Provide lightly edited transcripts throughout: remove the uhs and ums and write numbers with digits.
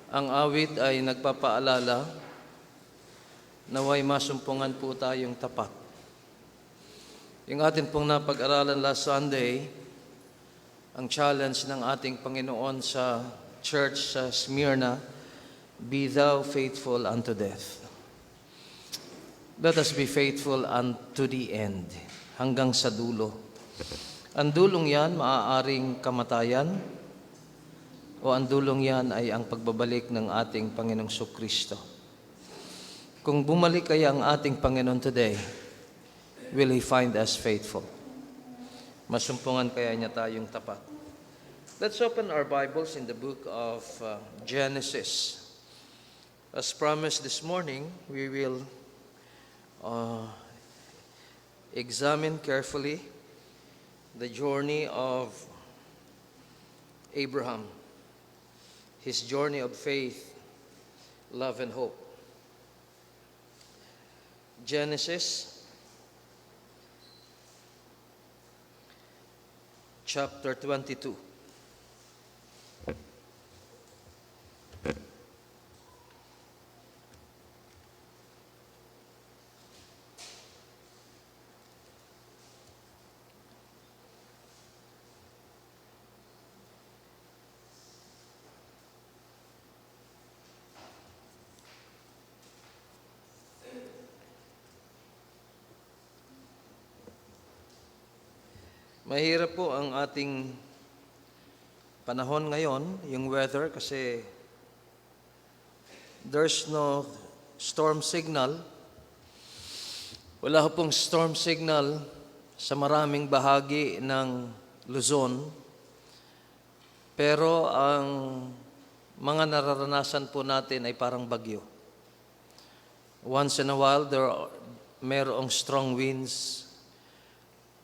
Ang awit ay nagpapaalala, naway masumpungan po tayong tapat. Yung atin pong napag-aralan last Sunday, ang challenge ng ating Panginoon sa church sa Smyrna, "Be thou faithful unto death." Let us be faithful unto the end, hanggang sa dulo. Ang dulong yan, maaaring kamatayan, o ang dulong yan ay ang pagbabalik ng ating Panginoong Kristo. Kung bumalik kaya ang ating Panginoon today, will He find us faithful? Masumpungan kaya niya tayong tapat? Let's open our Bibles in the book of Genesis. As promised this morning, we will examine carefully the journey of Abraham, his journey of faith, love, and hope. Genesis chapter 22. Mahirap po ang ating panahon ngayon, yung weather, kasi there's no storm signal. Wala pong storm signal sa maraming bahagi ng Luzon. Pero ang mga nararanasan po natin ay parang bagyo. Once in a while, mayroong strong winds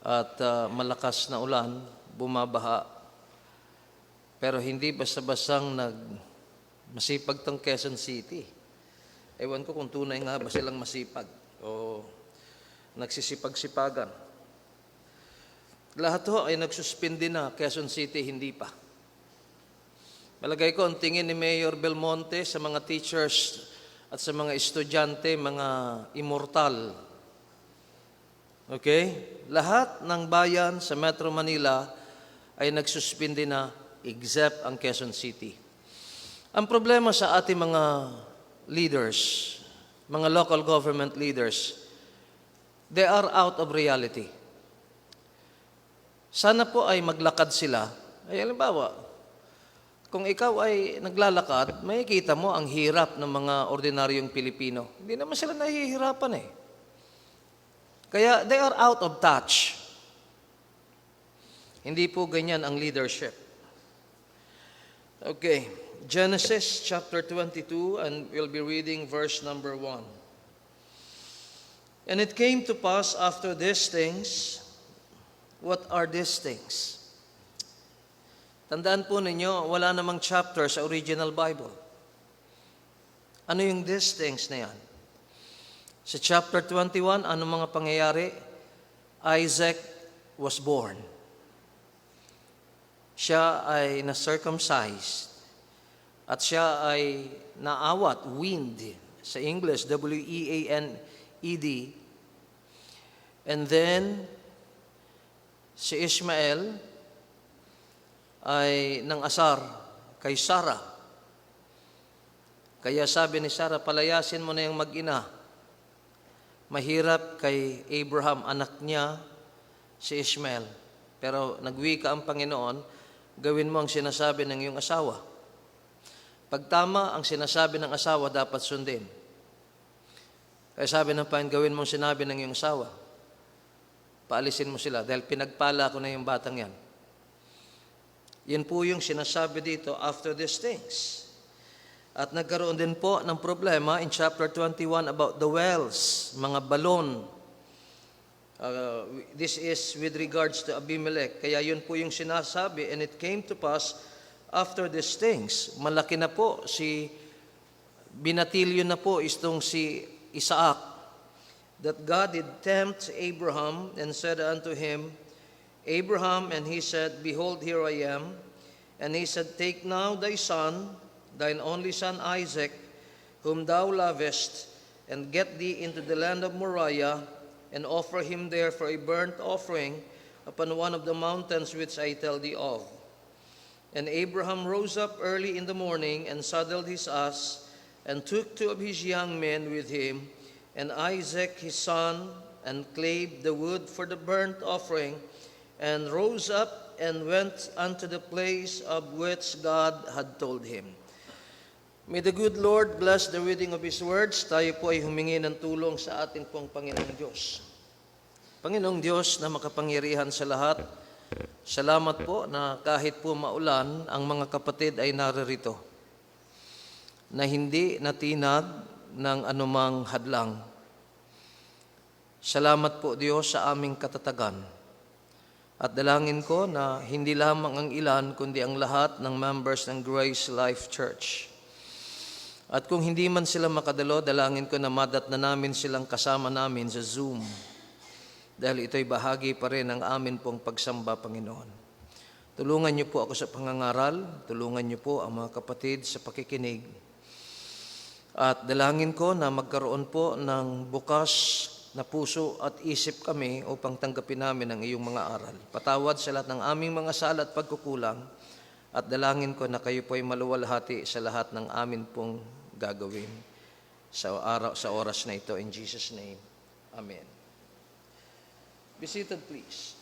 at malakas na ulan, bumabaha. Pero hindi basta-bastang masipag tong Quezon City. Ewan ko kung tunay nga ba silang masipag o nagsisipag-sipagan. Lahat ho ay nagsuspindi na, Quezon City hindi pa. Malagay ko ang tingin ni Mayor Belmonte sa mga teachers at sa mga estudyante, mga immortal. Okay? Lahat ng bayan sa Metro Manila ay nagsuspindi na except ang Quezon City. Ang problema sa ating mga leaders, mga local government leaders, they are out of reality. Sana po ay maglakad sila. Ay, halimbawa, kung ikaw ay naglalakad, makikita mo ang hirap ng mga ordinaryong Pilipino. Hindi naman sila nahihirapan eh. Kaya they are out of touch. Hindi po ganyan ang leadership. Okay, Genesis chapter 22, and we'll be reading verse number 1. And it came to pass after these things. What are these things? Tandaan po ninyo, wala namang chapter sa original Bible. Ano yung these things na yan? Sa chapter 21, ano mga pangyayari? Isaac was born. Siya ay na-circumcised. At siya ay naawat, weaned. Sa English, W-E-A-N-E-D. And then, si Ishmael ay nang asar kay Sarah. Kaya sabi ni Sarah, palayasin mo na yung mag-ina. Mahirap kay Abraham, anak niya, si Ishmael. Pero nagwika ang Panginoon, gawin mo ang sinasabi ng iyong asawa. Pag tama ang sinasabi ng asawa, dapat sundin. Kaya sabi ng Panginoon, gawin mo ang sinabi ng iyong asawa. Paalisin mo sila, dahil pinagpala ko na yung batang yan. Yan po yung sinasabi dito, after these things. At nagkaroon din po ng problema in chapter 21 about the wells, mga balon. This is with regards to Abimelech. Kaya yun po yung sinasabi, and it came to pass after these things. Malaki na po, binatilyo na po itong si Isaac, that God did tempt Abraham and said unto him, Abraham, and he said, Behold, here I am. And he said, Take now thy son, thine only son Isaac, whom thou lovest, and get thee into the land of Moriah, and offer him there for a burnt offering upon one of the mountains which I tell thee of. And Abraham rose up early in the morning, and saddled his ass, and took 2 of his young men with him, and Isaac his son, and clave the wood for the burnt offering, and rose up and went unto the place of which God had told him. May the good Lord bless the reading of His words. Tayo po ay humingi ng tulong sa ating pong Panginoong Diyos. Panginoong Diyos na makapangyarihan sa lahat, salamat po na kahit po maulan, ang mga kapatid ay naririto, na hindi natinag ng anumang hadlang. Salamat po Diyos sa aming katatagan. At dalangin ko na hindi lamang ang ilan, kundi ang lahat ng members ng Grace Life Church. At kung hindi man sila makadalo, dalangin ko na madatna namin silang kasama namin sa Zoom. Dahil ito'y bahagi pa rin ng amin pong pagsamba, Panginoon. Tulungan niyo po ako sa pangangaral, tulungan niyo po ang mga kapatid sa pakikinig. At dalangin ko na magkaroon po ng bukas na puso at isip kami upang tanggapin namin ang iyong mga aral. Patawad sa lahat ng aming mga sala at pagkukulang, at dalangin ko na kayo po ay maluwalhati sa lahat ng amin pong gagawin sa oras na ito. In Jesus' name, Amen. Be seated, please.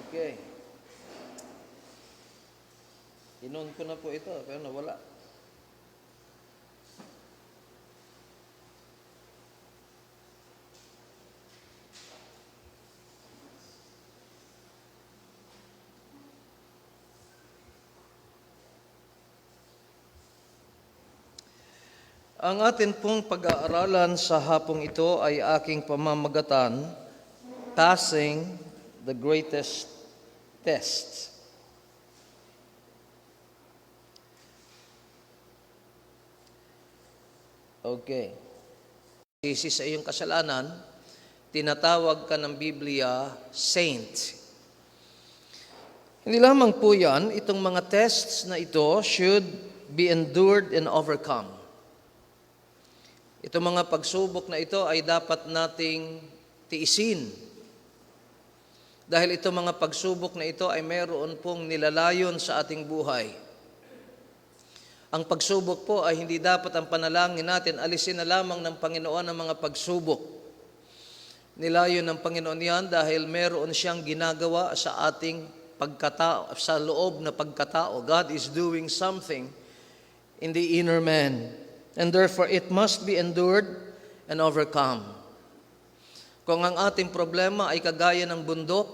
Okay. Inon ko na po ito, pero nawala. Ang atin pong pag-aaralan sa hapong ito ay aking pamamagatan, Passing the Greatest Test. Okay. Sisi sa iyong kasalanan, tinatawag ka ng Biblia saint. Hindi lamang po yan, itong mga tests na ito should be endured and overcome. Itong mga pagsubok na ito ay dapat nating tiisin. Dahil itong mga pagsubok na ito ay meron pong nilalayon sa ating buhay. Ang pagsubok po ay hindi dapat ang panalangin natin, alisin na lamang ng Panginoon ang mga pagsubok. Nilayon ng Panginoon yan dahil meron siyang ginagawa sa ating pagkatao, sa loob na pagkatao. God is doing something in the inner man. And therefore, it must be endured and overcome. Kung ang ating problema ay kagaya ng bundok,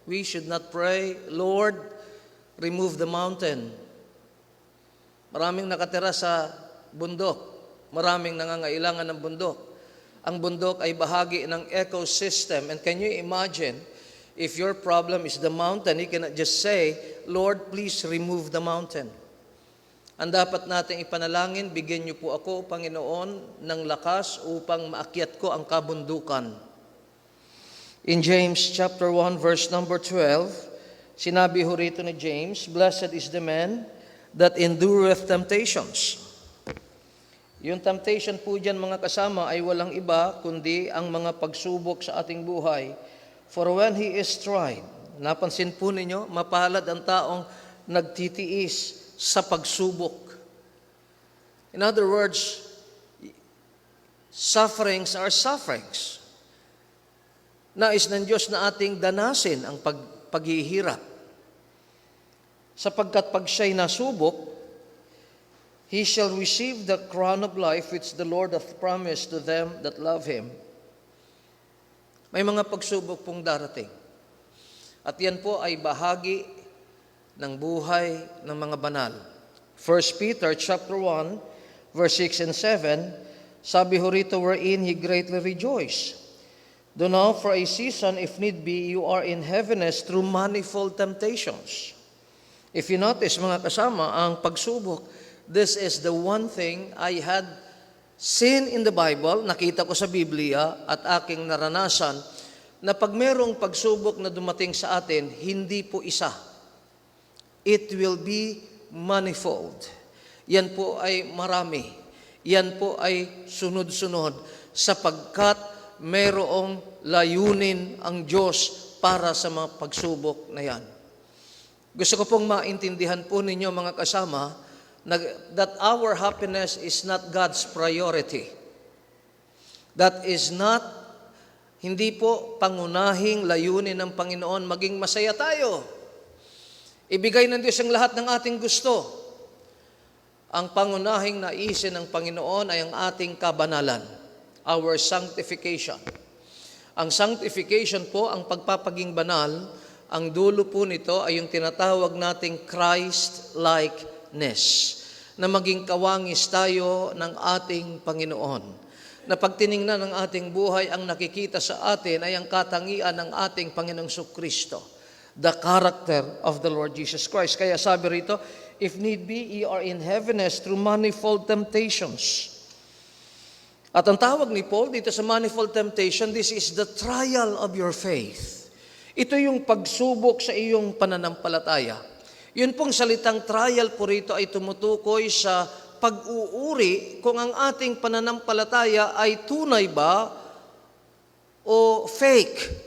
we should not pray, Lord, remove the mountain. Maraming nakatira sa bundok. Maraming nangangailangan ng bundok. Ang bundok ay bahagi ng ecosystem. And can you imagine, if your problem is the mountain, you cannot just say, Lord, please remove the mountain. Ang dapat nating ipanalangin, bigyan niyo po ako, Panginoon, ng lakas upang maakyat ko ang kabundukan. In James chapter 1, verse number 12, sinabi ho rito ni James, Blessed is the man that endureth temptations. Yung temptation po dyan, mga kasama, ay walang iba kundi ang mga pagsubok sa ating buhay. For when he is tried, napansin po ninyo, mapalad ang taong nagtitiis sa pagsubok. In other words, sufferings are sufferings. Nais ng Diyos na ating danasin ang paghihirap. Sapagkat pag siya'y nasubok, he shall receive the crown of life which the Lord hath promised to them that love Him. May mga pagsubok pong darating. At yan po ay bahagi ng buhay ng mga banal. 1 Peter chapter 1, verse 6 and 7, sabi ho rito, wherein he greatly rejoiced. Do now for a season, if need be, you are in heaviness through manifold temptations. If you notice, mga kasama, ang pagsubok, this is the one thing I had seen in the Bible, nakita ko sa Biblia at aking naranasan, na pag merong pagsubok na dumating sa atin, hindi po isa. It will be manifold. Yan po ay marami. Yan po ay sunod-sunod sapagkat merong layunin ang Diyos para sa mga pagsubok na yan. Gusto ko pong maintindihan po ninyo mga kasama that our happiness is not God's priority. That is not, hindi po pangunahing layunin ng Panginoon maging masaya tayo. Ibigay ng Diyos ang lahat ng ating gusto. Ang pangunahing naisin ng Panginoon ay ang ating kabanalan, our sanctification. Ang sanctification po, ang pagpapaging banal, ang dulo po nito ay yung tinatawag nating Christ-likeness, na maging kawangis tayo ng ating Panginoon. Na pag tiningnan ng ating buhay, ang nakikita sa atin ay ang katangian ng ating Panginoong Kristo, the character of the Lord Jesus Christ. Kaya sabi rito, if need be, ye are in heaviness through manifold temptations. At ang tawag ni Paul dito sa manifold temptation, this is the trial of your faith. Ito yung pagsubok sa iyong pananampalataya. Yun pong salitang trial po rito ay tumutukoy sa pag-uuri kung ang ating pananampalataya ay tunay ba o fake.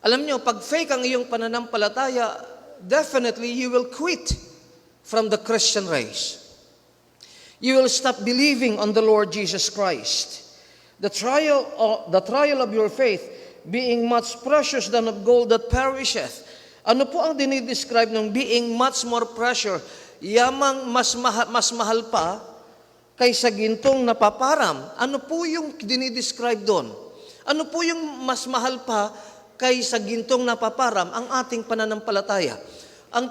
Alam nyo, pag fake ang iyong pananampalataya, definitely you will quit from the Christian race. You will stop believing on the Lord Jesus Christ. The trial of your faith being much precious than of gold that perisheth. Ano po ang dinidescribe ng being much more precious? Yamang mas mahal pa kaysa gintong napaparam. Ano po yung dinidescribe doon? Ano po yung mas mahal pa kaysa gintong napaparam? Ang ating pananampalataya. Ang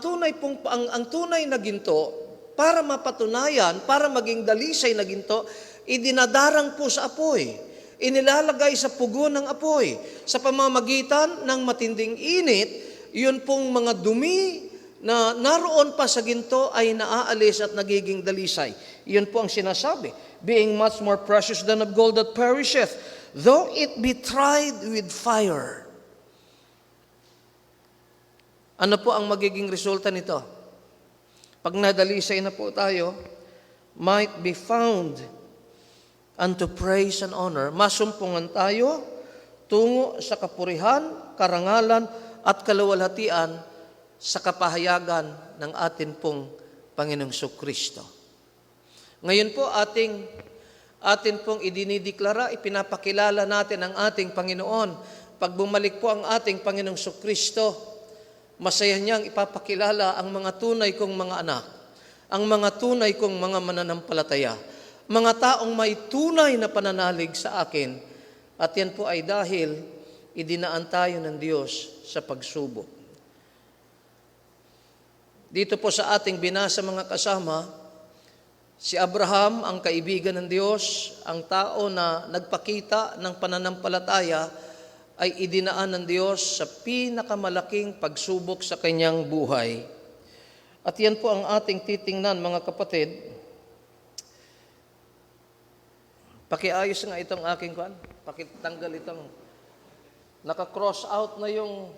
tunay na ginto, para mapatunayan, para maging dalisay na ginto, idinadarang po sa apoy. Inilalagay sa pugo ng apoy. Sa pamamagitan ng matinding init, yun pong mga dumi na naroon pa sa ginto ay naaalis at nagiging dalisay. Yun po ang sinasabi. Being much more precious than of gold that perisheth, though it be tried with fire. Ano po ang magiging resulta nito? Pag nadalisay na po tayo, might be found unto praise and honor. Masumpungan tayo tungo sa kapurihan, karangalan, at kaluwalhatian sa kapahayagan ng atin pong Panginoong Kristo. Ngayon po, atin pong idinideklara, ipinapakilala natin ang ating Panginoon. Pag bumalik po ang ating Panginoong Kristo, masaya niyang ipapakilala ang mga tunay kong mga anak, ang mga tunay kong mga mananampalataya, mga taong may tunay na pananalig sa akin, at yan po ay dahil idinaan tayo ng Diyos sa pagsubok. Dito po sa ating binasa mga kasama, si Abraham, ang kaibigan ng Diyos, ang tao na nagpakita ng pananampalataya, ay idinaan ng Diyos sa pinakamalaking pagsubok sa kanyang buhay. At yan po ang ating titingnan, mga kapatid. Pakiayos nga itong aking kwan. Pakitanggal itong, naka-cross out na yung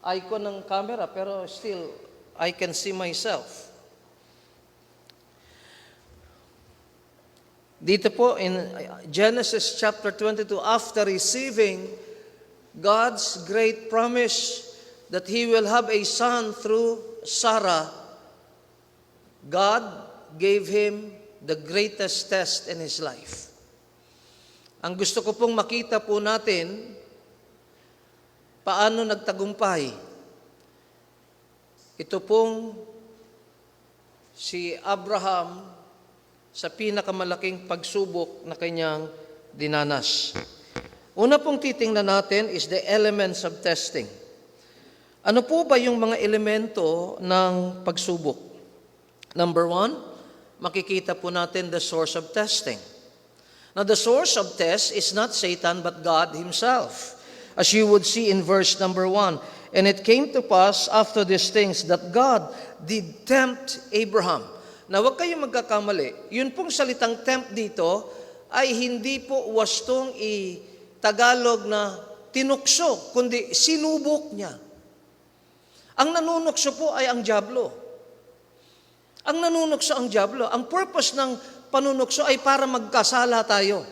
icon ng camera, pero still, I can see myself. Dito po in Genesis chapter 22, after receiving God's great promise that He will have a son through Sarah, God gave him the greatest test in his life. Ang gusto ko pong makita po natin, paano nagtagumpay. Ito pong si Abraham sa pinakamalaking pagsubok na kanyang dinanas. Una pong titingnan natin is the elements of testing. Ano po ba yung mga elemento ng pagsubok? Number 1, makikita po natin the source of testing. Now, the source of test is not Satan but God Himself. As you would see in verse number 1, and it came to pass after these things that God did tempt Abraham. na huwag kayong magkakamali. Yun pong salitang tempt dito ay hindi po wastong i-Tagalog na tinukso, kundi sinubok niya. Ang nanunukso po ay ang dyablo. Ang nanunukso ang dyablo. Ang purpose ng panunukso ay para magkasala tayo.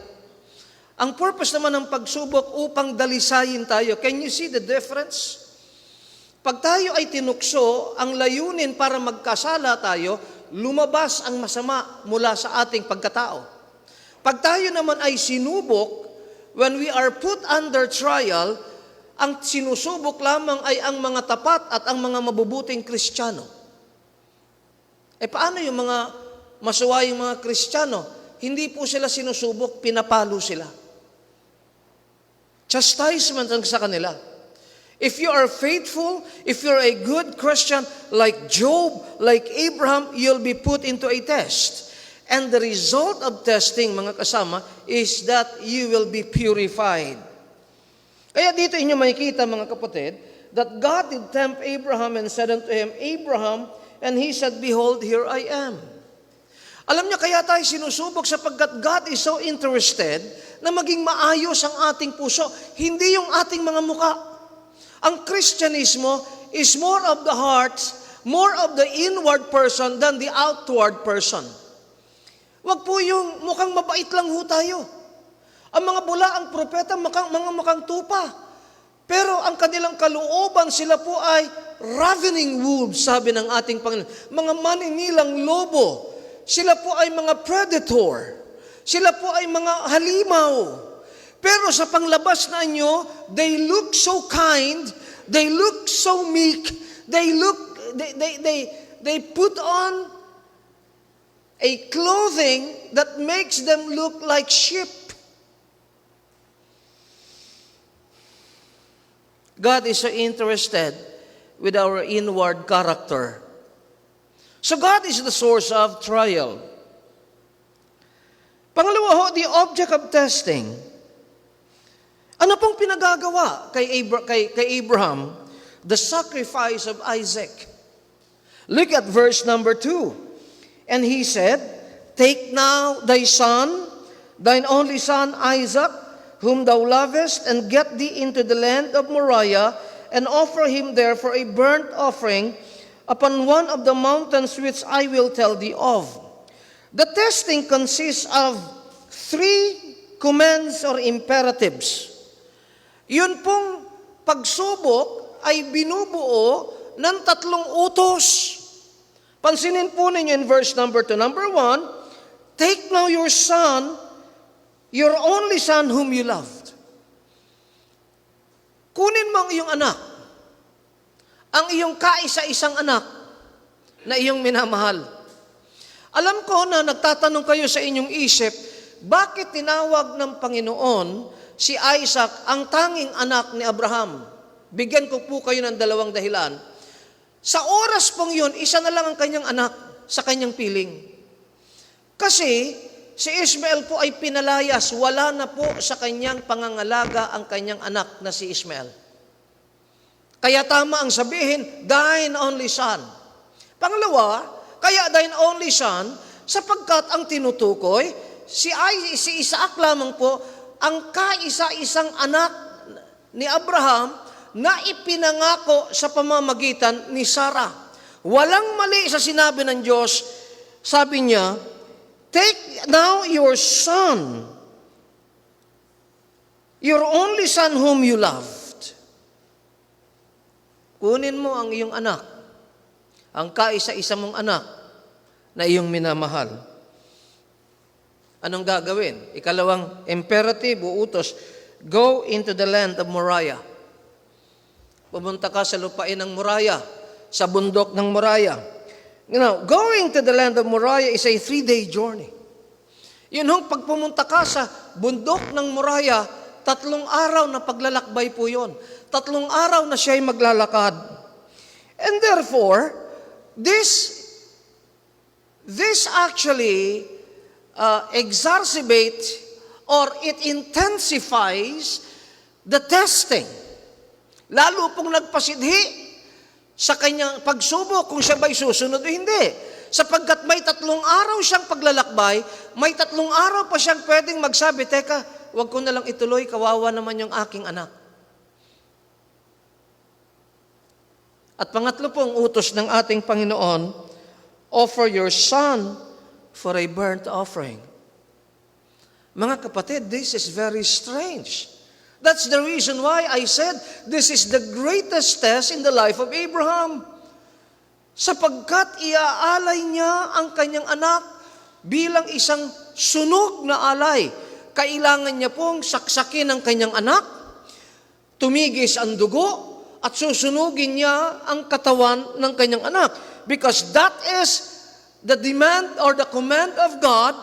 Ang purpose naman ng pagsubok upang dalisayin tayo. Can you see the difference? Pag tayo ay tinukso, ang layunin para magkasala tayo, lumabas ang masama mula sa ating pagkatao. Pag tayo naman ay sinubok, when we are put under trial, ang sinusubok lamang ay ang mga tapat at ang mga mabubuting Kristiyano. Paano yung mga masuwayong mga Kristiyano? Hindi po sila sinusubok, pinapalo sila. Chastisement ang sa kanila. If you are faithful, if you're a good Christian, like Job, like Abraham, you'll be put into a test. And the result of testing, mga kasama, is that you will be purified. Kaya dito inyo makikita, mga kapatid, that God did tempt Abraham and said unto him, Abraham, and he said, Behold, here I am. Alam niyo, kaya tayo sinusubok sapagkat God is so interested na maging maayos ang ating puso, hindi yung ating mga muka. Ang Kristyanismo is more of the heart, more of the inward person than the outward person. Wag po yung mukhang mabait lang ho tayo. Ang mga bulaang propeta, mga mukhang tupa. Pero ang kanilang kalooban, sila po ay ravening wolves, sabi ng ating Panginoon. Mga maninilang lobo. Sila po ay mga predator. Sila po ay mga halimaw. Pero sa panglabas na inyo, they look so kind, they look so meek, they put on a clothing that makes them look like sheep. God is so interested with our inward character. So God is the source of trial. Pangalawa ho, the object of testing. Ano pong pinagagawa kay Abraham? The sacrifice of Isaac. Look at verse number 2. And he said, Take now thy son, thine only son Isaac, whom thou lovest, and get thee into the land of Moriah, and offer him there for a burnt offering upon one of the mountains which I will tell thee of. The testing consists of 3 commands or imperatives. Yun pong pagsubok ay binubuo ng 3 utos. Pansinin po ninyo in verse number 2. Number 1, take now your son, your only son whom you loved. Kunin mo ang iyong anak, ang iyong kaisa-isang anak na iyong minamahal. Alam ko na nagtatanong kayo sa inyong isip, bakit tinawag ng Panginoon si Isaac ang tanging anak ni Abraham? Bigyan ko po kayo ng 2 dahilan. Sa oras pong yun, isa na lang ang kanyang anak sa kanyang piling. Kasi si Ishmael po ay pinalayas, wala na po sa kanyang pangangalaga ang kanyang anak na si Ishmael. Kaya tama ang sabihin, thine only son. Pangalawa, kaya thine only son, sapagkat ang tinutukoy, si Isaac lamang po, ang kaisa-isang anak ni Abraham na ipinangako sa pamamagitan ni Sarah. Walang mali sa sinabi ng Diyos. Sabi niya, take now your son, your only son whom you loved. Kunin mo ang iyong anak, ang kaisa-isa mong anak na iyong minamahal. Anong gagawin? Ikalawang imperative o utos, go into the land of Moriah. Pumunta ka sa lupain ng Moriah, sa bundok ng Moriah. Now, going to the land of Moriah is a 3-day journey. Yun hong pagpumunta ka sa bundok ng Moriah, 3 araw na paglalakbay po yun. 3 araw na siya'y maglalakad. And therefore, this actually exacerbates or it intensifies the testing. Lalo pong nagpasidhi sa kanyang pagsubok kung siya ba'y susunod o hindi. Sapagkat may 3 araw siyang paglalakbay, may 3 araw pa siyang pwedeng magsabi, teka, wag ko na lang ituloy, kawawa naman yung aking anak. At pangatlo pong utos ng ating Panginoon, offer your son for a burnt offering. Mga kapatid, this is very strange. That's the reason why I said this is the greatest test in the life of Abraham. Sapagkat iaalay niya ang kanyang anak bilang isang sunog na alay. Kailangan niya pong saksakin ang kanyang anak, tumigis ang dugo, at susunugin niya ang katawan ng kanyang anak. Because that is the demand or the command of God.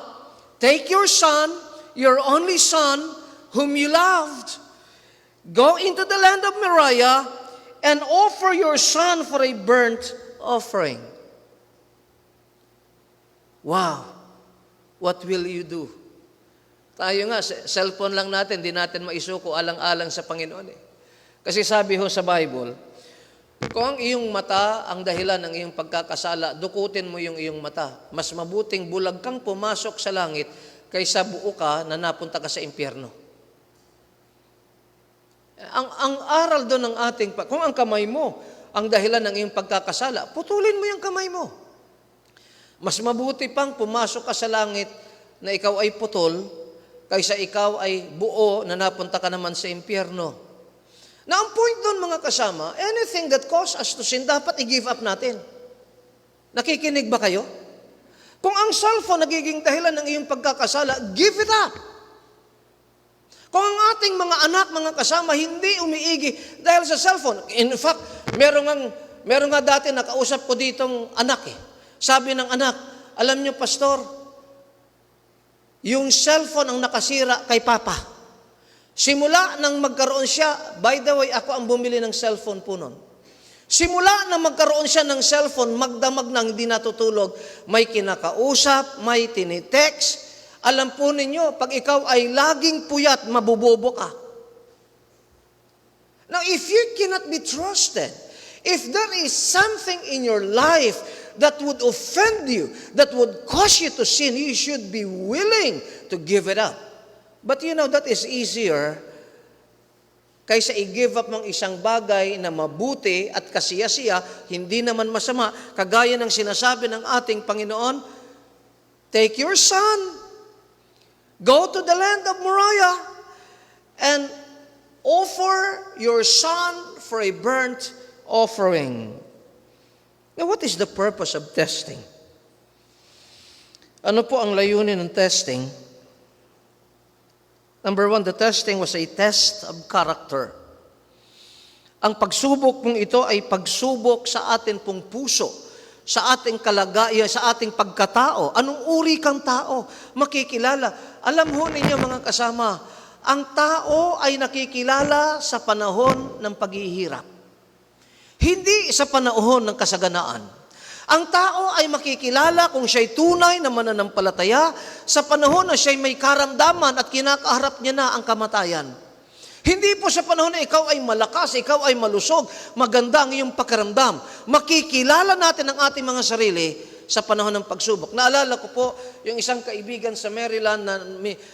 Take your son, your only son, whom you loved, go into the land of Moriah, and offer your son for a burnt offering. Wow! What will you do? Tayo nga, cellphone lang natin, di natin maisuko alang-alang sa Panginoon eh. Kasi sabi ho sa Bible, kung ang iyong mata ang dahilan ng iyong pagkakasala, dukutin mo yung iyong mata. Mas mabuting bulag kang pumasok sa langit kaysa buo ka na napunta ka sa impyerno. Ang aral doon ng ating, kung ang kamay mo ang dahilan ng iyong pagkakasala, putulin mo yung kamay mo. Mas mabuti pang pumasok ka sa langit na ikaw ay putol kaysa ikaw ay buo na napunta ka naman sa impyerno. Na ang point doon mga kasama, anything that cause us to sin, dapat i-give up natin. Nakikinig ba kayo? Kung ang cellphone nagiging dahilan ng iyong pagkakasala, give it up. Kung ang ating mga anak, mga kasama, hindi umiigi dahil sa cellphone. In fact, meron nga dati nakausap ko ditong anak eh. Sabi ng anak, alam niyo pastor, yung cellphone ang nakasira kay Papa. Simula nang magkaroon siya, by the way, ako ang bumili ng cellphone po nun. Simula nang magkaroon siya ng cellphone, magdamag nang hindi natutulog, may kinakausap, may tinitext. Alam po ninyo, pag ikaw ay laging puyat, mabubobo ka. Now, if you cannot be trusted, if there is something in your life that would offend you, that would cause you to sin, you should be willing to give it up. But you know, that is easier kaysa i-give up ng isang bagay na mabuti at kasiya-siya, hindi naman masama, kagaya ng sinasabi ng ating Panginoon, take your son, go to the land of Moriah, and offer your son for a burnt offering. Now, what is the purpose of testing? Ano po ang layunin ng testing? Number 1, the testing was a test of character. Ang pagsubok pong ito ay pagsubok sa atin pong puso, sa ating kalagayan, sa ating pagkatao. Anong uri kang tao? Makikilala. Alam ho ninyo mga kasama, ang tao ay nakikilala sa panahon ng paghihirap. Hindi sa panahon ng kasaganaan. Ang tao ay makikilala kung siya'y tunay na mananampalataya sa panahon na siya'y may karamdaman at kinakaharap niya na ang kamatayan. Hindi po sa panahon na ikaw ay malakas, ikaw ay malusog, maganda ang iyong pakiramdam. Makikilala natin ang ating mga sarili sa panahon ng pagsubok. Naalala ko po yung isang kaibigan sa Maryland na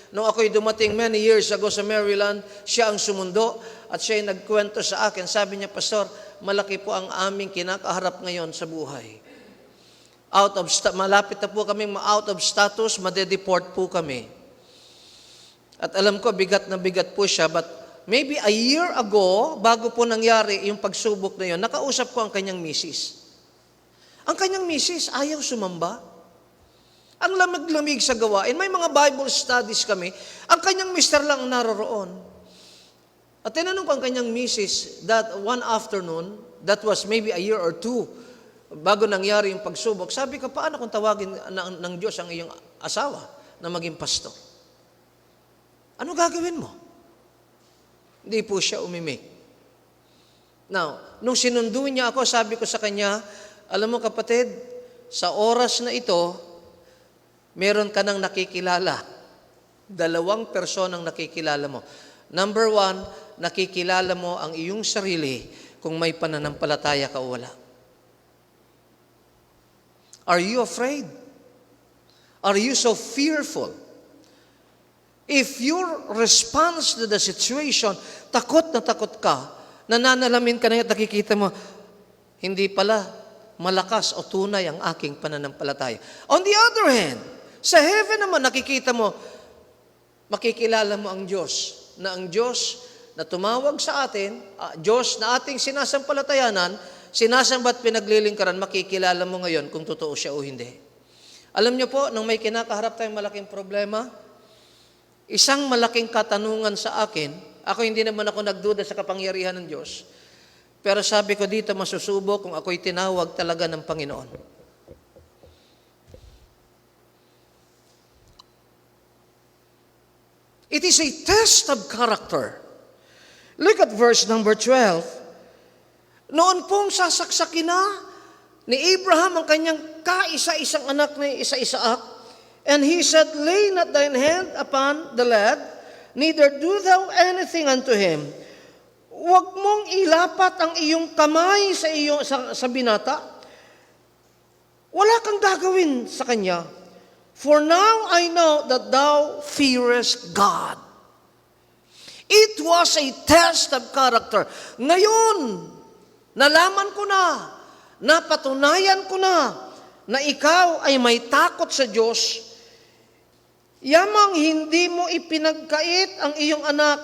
nung ako'y dumating many years ago sa Maryland, siya ang sumundo at siya'y nagkwento sa akin. Sabi niya, Pastor, malaki po ang aming kinakaharap ngayon sa buhay. Malapit na po kaming out of status, madedeport po kami. At alam ko, bigat na bigat po siya, but maybe a year ago, bago po nangyari yung pagsubok na yun, nakausap ko ang kanyang misis. Ang kanyang misis ayaw sumamba. Ang lamig-lamig sa gawain. May mga Bible studies kami. Ang kanyang mister lang naroroon. At tinanong ko ang kanyang misis that one afternoon, that was maybe a year or two, bago nangyari yung pagsubok, sabi ko, paano kung tawagin ng Diyos ang iyong asawa na maging pastor? Ano gagawin mo? Hindi po siya umimik. Now, nung sinundo niya ako, sabi ko sa kanya, alam mo kapatid, sa oras na ito, meron ka nang nakikilala. 2 personang nakikilala mo. Number 1, nakikilala mo ang iyong sarili kung may pananampalataya ka o wala. Are you afraid? Are you so fearful? If your response to the situation, takot na takot ka, nananalamin ka na at nakikita mo, hindi pala malakas o tunay ang aking pananampalataya. On the other hand, sa heaven naman nakikita mo, makikilala mo ang Diyos, na ang Diyos na tumawag sa atin, Diyos na ating sinasampalatayanan, sinasambat pinaglilingkaran, makikilala mo ngayon kung totoo siya o hindi. Alam niyo po, nang may kinakaharap tayong malaking problema, isang malaking katanungan sa akin, ako hindi naman ako nagduda sa kapangyarihan ng Diyos, pero sabi ko dito masusubok kung ako'y tinawag talaga ng Panginoon. It is a test of character. Look at verse number 12. Noon pong sasaksakin na ni Abraham ang kanyang kaisa-isang anak na Isaac, and he said, lay not thine hand upon the lad, neither do thou anything unto him. Huwag mong ilapat ang iyong kamay sa binata. Wala kang gagawin sa kanya. For now I know that thou fearest God. It was a test of character. Ngayon, nalaman ko na, napatunayan ko na ikaw ay may takot sa Diyos. Yamang hindi mo ipinagkait ang iyong anak,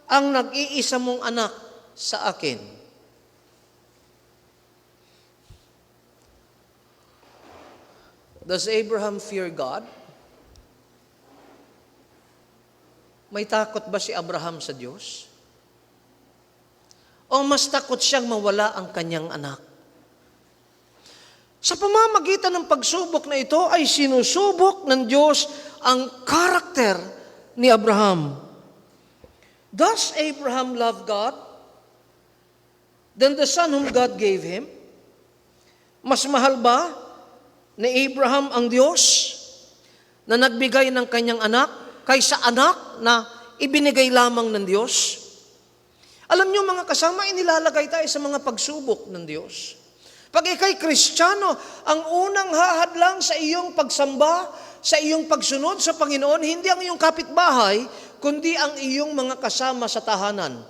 ang nag-iisa mong anak sa akin. Does Abraham fear God? May takot ba si Abraham sa Diyos? O mas takot siyang mawala ang kanyang anak? Sa pamamagitan ng pagsubok na ito ay sinusubok ng Diyos ang karakter ni Abraham. Does Abraham love God? Then the son whom God gave him? Mas mahal ba ni Abraham ang Diyos na nagbigay ng kanyang anak kaysa anak na ibinigay lamang ng Diyos? Alam niyo mga kasama, inilalagay tayo sa mga pagsubok ng Diyos. Pag ikay Kristiyano, ang unang hahadlang sa iyong pagsamba, sa iyong pagsunod sa Panginoon, hindi ang iyong kapitbahay, kundi ang iyong mga kasama sa tahanan.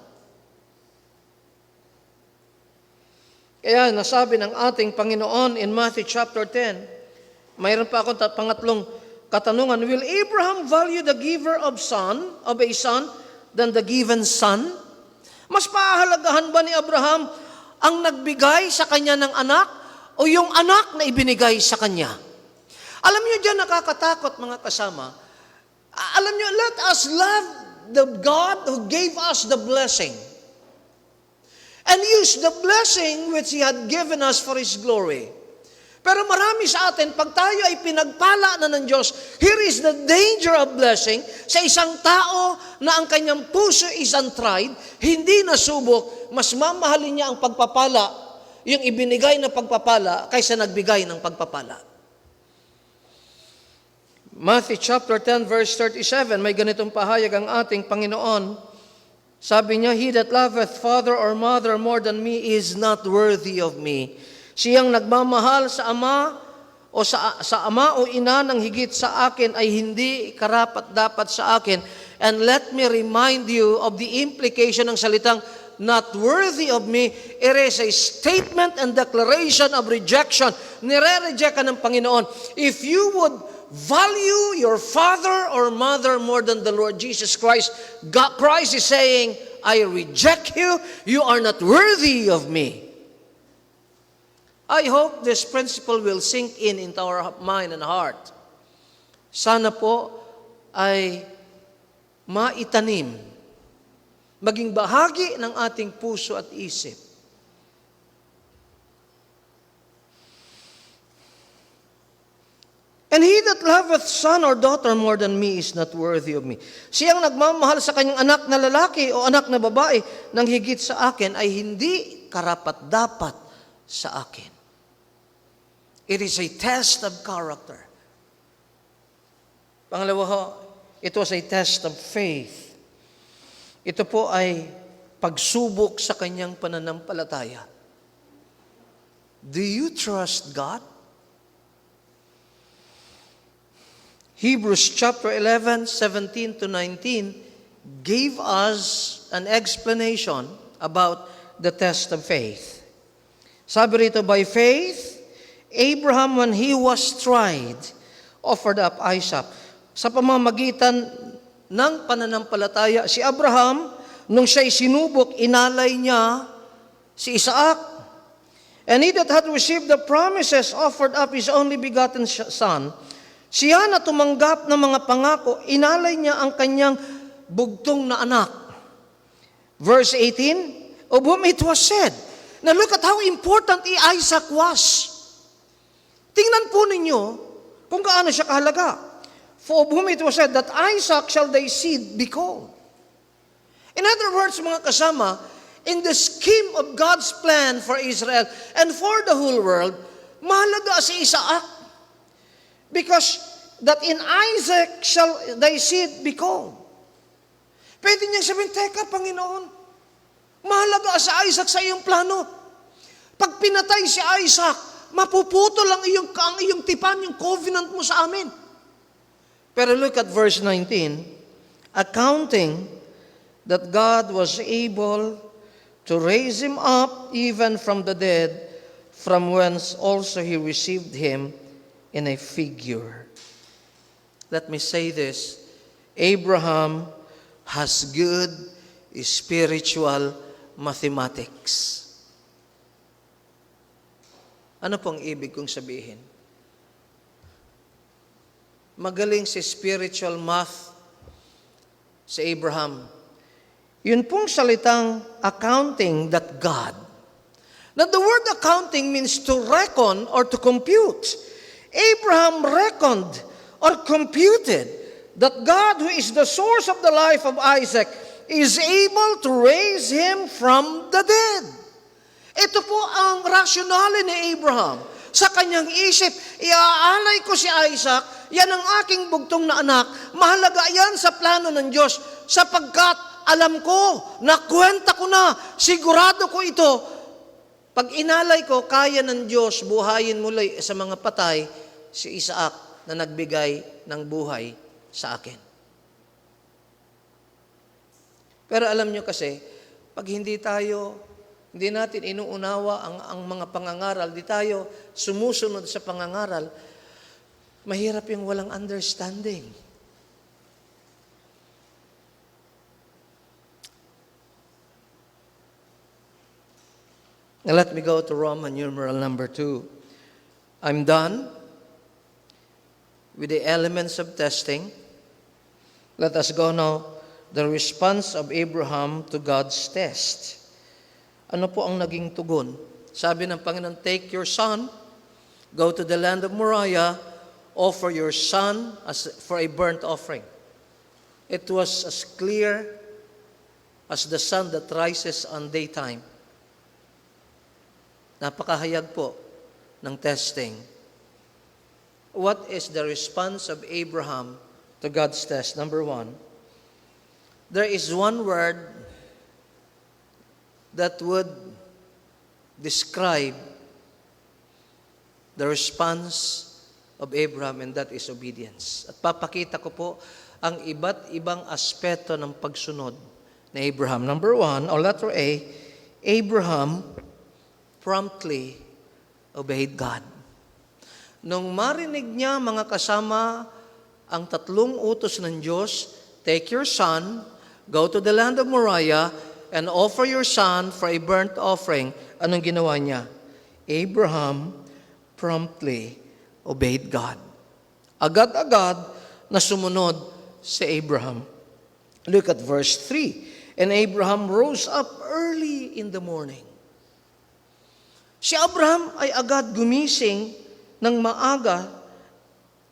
Kaya nasabi ng ating Panginoon in Matthew chapter 10, mayroon pa akong pangatlong katanungan, will Abraham value the giver of a son than the given son? Mas pahahalagahan ba ni Abraham ang nagbigay sa kanya ng anak o yung anak na ibinigay sa kanya? Alam niyo dyan, nakakatakot mga kasama. Alam niyo, let us love the God who gave us the blessing and use the blessing which He had given us for His glory. Pero marami sa atin, pag tayo ay pinagpala na ng Diyos, here is the danger of blessing sa isang tao na ang kanyang puso is untried, hindi nasubok, mas mamahalin niya ang pagpapala, yung ibinigay na pagpapala, kaysa nagbigay ng pagpapala. Matthew chapter 10 verse 37, may ganitong pahayag ang ating Panginoon. Sabi niya, he that loveth father or mother more than me is not worthy of me. Siyang nagmamahal sa ama o sa ama o ina ng higit sa akin ay hindi karapat-dapat sa akin. And let me remind you of the implication ng salitang not worthy of me. It is a statement and declaration of rejection. Nire-reject ka ng Panginoon. If you would value your father or mother more than the Lord Jesus Christ, Christ is saying, I reject you. You are not worthy of me. I hope this principle will sink into our mind and heart. Sana po ay maitanim, maging bahagi ng ating puso at isip. And he that loveth son or daughter more than me is not worthy of me. Siyang nagmamahal sa kanyang anak na lalaki o anak na babae nang higit sa akin ay hindi karapat-dapat sa akin. It is a test of character. Pangalawa ho, it was a test of faith. Ito po ay pagsubok sa kanyang pananampalataya. Do you trust God? Hebrews chapter 11, 17 to 19 gave us an explanation about the test of faith. Sabi rito, by faith, Abraham, when he was tried, offered up Isaac. Sa pamamagitan ng pananampalataya, si Abraham, nung siya'y sinubok, inalay niya si Isaac. And he that had received the promises offered up his only begotten son. Siya na tumanggap ng mga pangako, inalay niya ang kanyang bugtong na anak. Verse 18, of whom it was said. Now look at how important Isaac was. Tingnan po ninyo kung gaano siya kahalaga. For of whom it was said that Isaac shall thy seed be called. In other words, mga kasama, in the scheme of God's plan for Israel and for the whole world, mahalaga si Isaac. Because that in Isaac shall thy seed be called. Pwede niyang sabihin, teka, Panginoon, mahalaga sa Isaac sa iyong plano. Pag pinatay si Isaac, mapuputol ang iyong tipan, yung covenant mo sa amin. Pero look at verse 19. Accounting that God was able to raise him up even from the dead, from whence also he received him in a figure. Let me say this. Abraham has good spiritual mathematics. Ano pong ibig kong sabihin? Magaling si spiritual math si Abraham. Yun pong salitang accounting that God. Now the word accounting means to reckon or to compute. Abraham reckoned or computed that God, who is the source of the life of Isaac, is able to raise him from the dead. Ito po ang rasyonale ni Abraham. Sa kanyang isip, iaalay ko si Isaac, yan ang aking bugtong na anak, mahalaga yan sa plano ng Diyos, sapagkat alam ko, nakwenta ko na, sigurado ko ito, pag inalay ko, kaya ng Diyos buhayin muli sa mga patay si Isaac na nagbigay ng buhay sa akin. Pero alam nyo kasi, pag hindi natin inuunawa ang mga pangangaral, di tayo sumusunod sa pangangaral, mahirap yung walang understanding. Now let me go to Roman numeral number 2. I'm done with the elements of testing. Let us go now the response of Abraham to God's test. Ano po ang naging tugon? Sabi ng Panginoon, take your son, go to the land of Moriah, offer your son for a burnt offering. It was as clear as the sun that rises on daytime. Napakahayag po ng testing. What is the response of Abraham to God's test? Number 1, there is one word that would describe the response of Abraham, and that is obedience. At papakita ko po ang iba't ibang aspeto ng pagsunod ni Abraham. Number 1, or letter A, Abraham promptly obeyed God. Nung marinig niya, mga kasama, ang 3 utos ng Diyos, take your son, go to the land of Moriah, and offer your son for a burnt offering. Anong ginawa niya? Abraham promptly obeyed God. Agad-agad na sumunod si Abraham. Look at verse 3. And Abraham rose up early in the morning. Si Abraham ay agad gumising ng maaga,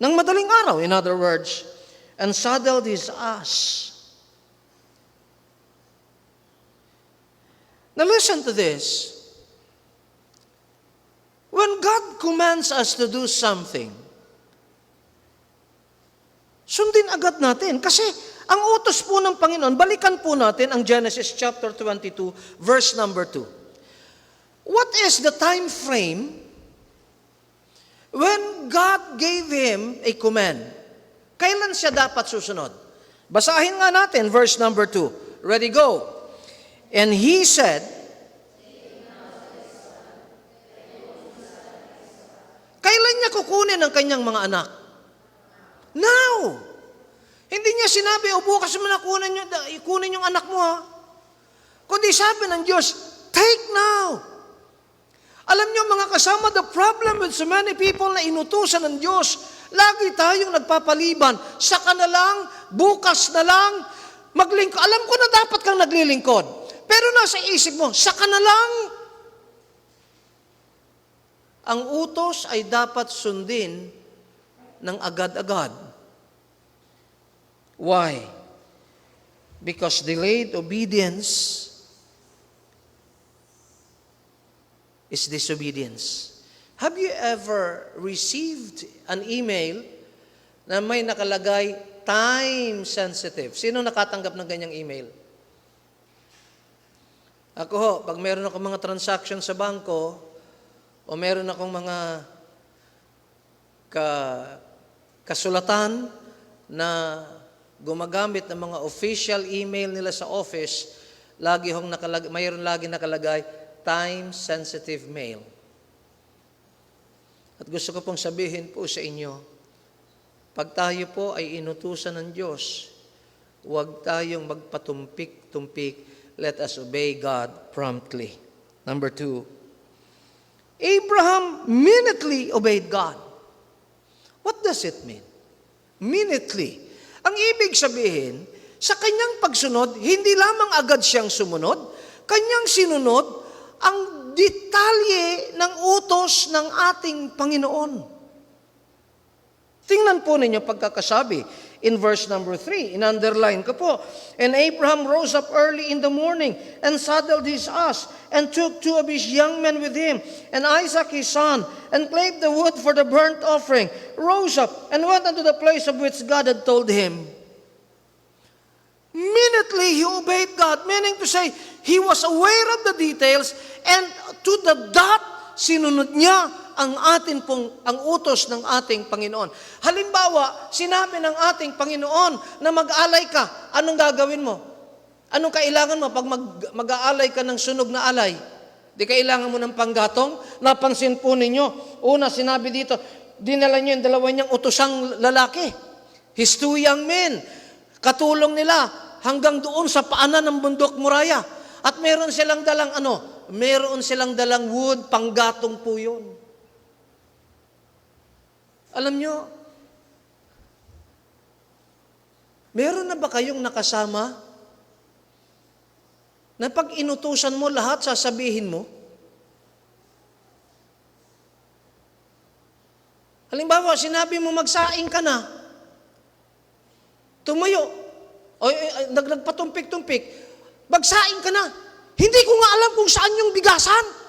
ng madaling araw, in other words, and saddled his ass. Now listen to this. When God commands us to do something, sundin agad natin. Kasi ang utos po ng Panginoon, balikan po natin ang Genesis chapter 22, verse number 2. What is the time frame when God gave him a command? Kailan siya dapat susunod? Basahin nga natin, verse number 2. Ready, go. And he said, kailan niya kukunin ang kanyang mga anak? Now! Hindi niya sinabi, o bukas mo na kunin yung anak mo, ha? Kundi sabi ng Diyos, take now! Alam niyo mga kasama, the problem with so many people na inutusan ng Diyos, lagi tayong nagpapaliban, saka na lang, bukas na lang, maglingkod. Alam ko na dapat kang naglilingkod. Pero nasa isip mo, saka na lang. Ang utos ay dapat sundin ng agad-agad. Why? Because delayed obedience is disobedience. Have you ever received an email na may nakalagay time sensitive? Sino nakatanggap ng ganyang email? Ako ho, pag meron akong mga transaction sa bangko, o meron akong mga kasulatan na gumagamit ng mga official email nila sa office, mayroon lagi nakalagay, time-sensitive mail. At gusto ko pong sabihin po sa inyo, pag tayo po ay inutusan ng Diyos, huwag tayong magpatumpik-tumpik. Let us obey God promptly. Number 2, Abraham minutely obeyed God. What does it mean? Minutely. Ang ibig sabihin, sa kanyang pagsunod, hindi lamang agad siyang sumunod, kanyang sinunod ang detalye ng utos ng ating Panginoon. Tingnan po ninyo pagkakasabi in verse number 3. In-underline ko po. And Abraham rose up early in the morning and saddled his ass and took 2 of his young men with him and Isaac his son and clave the wood for the burnt offering, rose up and went unto the place of which God had told him. Immediately he obeyed God, meaning to say, he was aware of the details and to the dot, sinunod niya ang utos ng ating Panginoon. Halimbawa, sinabi ng ating Panginoon na mag-alay ka, anong gagawin mo? Anong kailangan mo pag mag-aalay ka ng sunog na alay? Di kailangan mo ng panggatong? Napansin po ninyo, una sinabi dito, dinala niyo yung dalawa niyang utosang lalaki. His 2 young men, katulong nila hanggang doon sa paanan ng bundok Moriah. At meron silang dalang Meron silang dalang wood, panggatong po yun. Alam nyo, meron na ba kayong nakasama na pag inutusan mo lahat, sasabihin mo? Halimbawa, sinabi mo magsaing ka na, tumayo, o nagpatumpik-tumpik, magsaing ka na, hindi ko nga alam kung saan yung bigasan.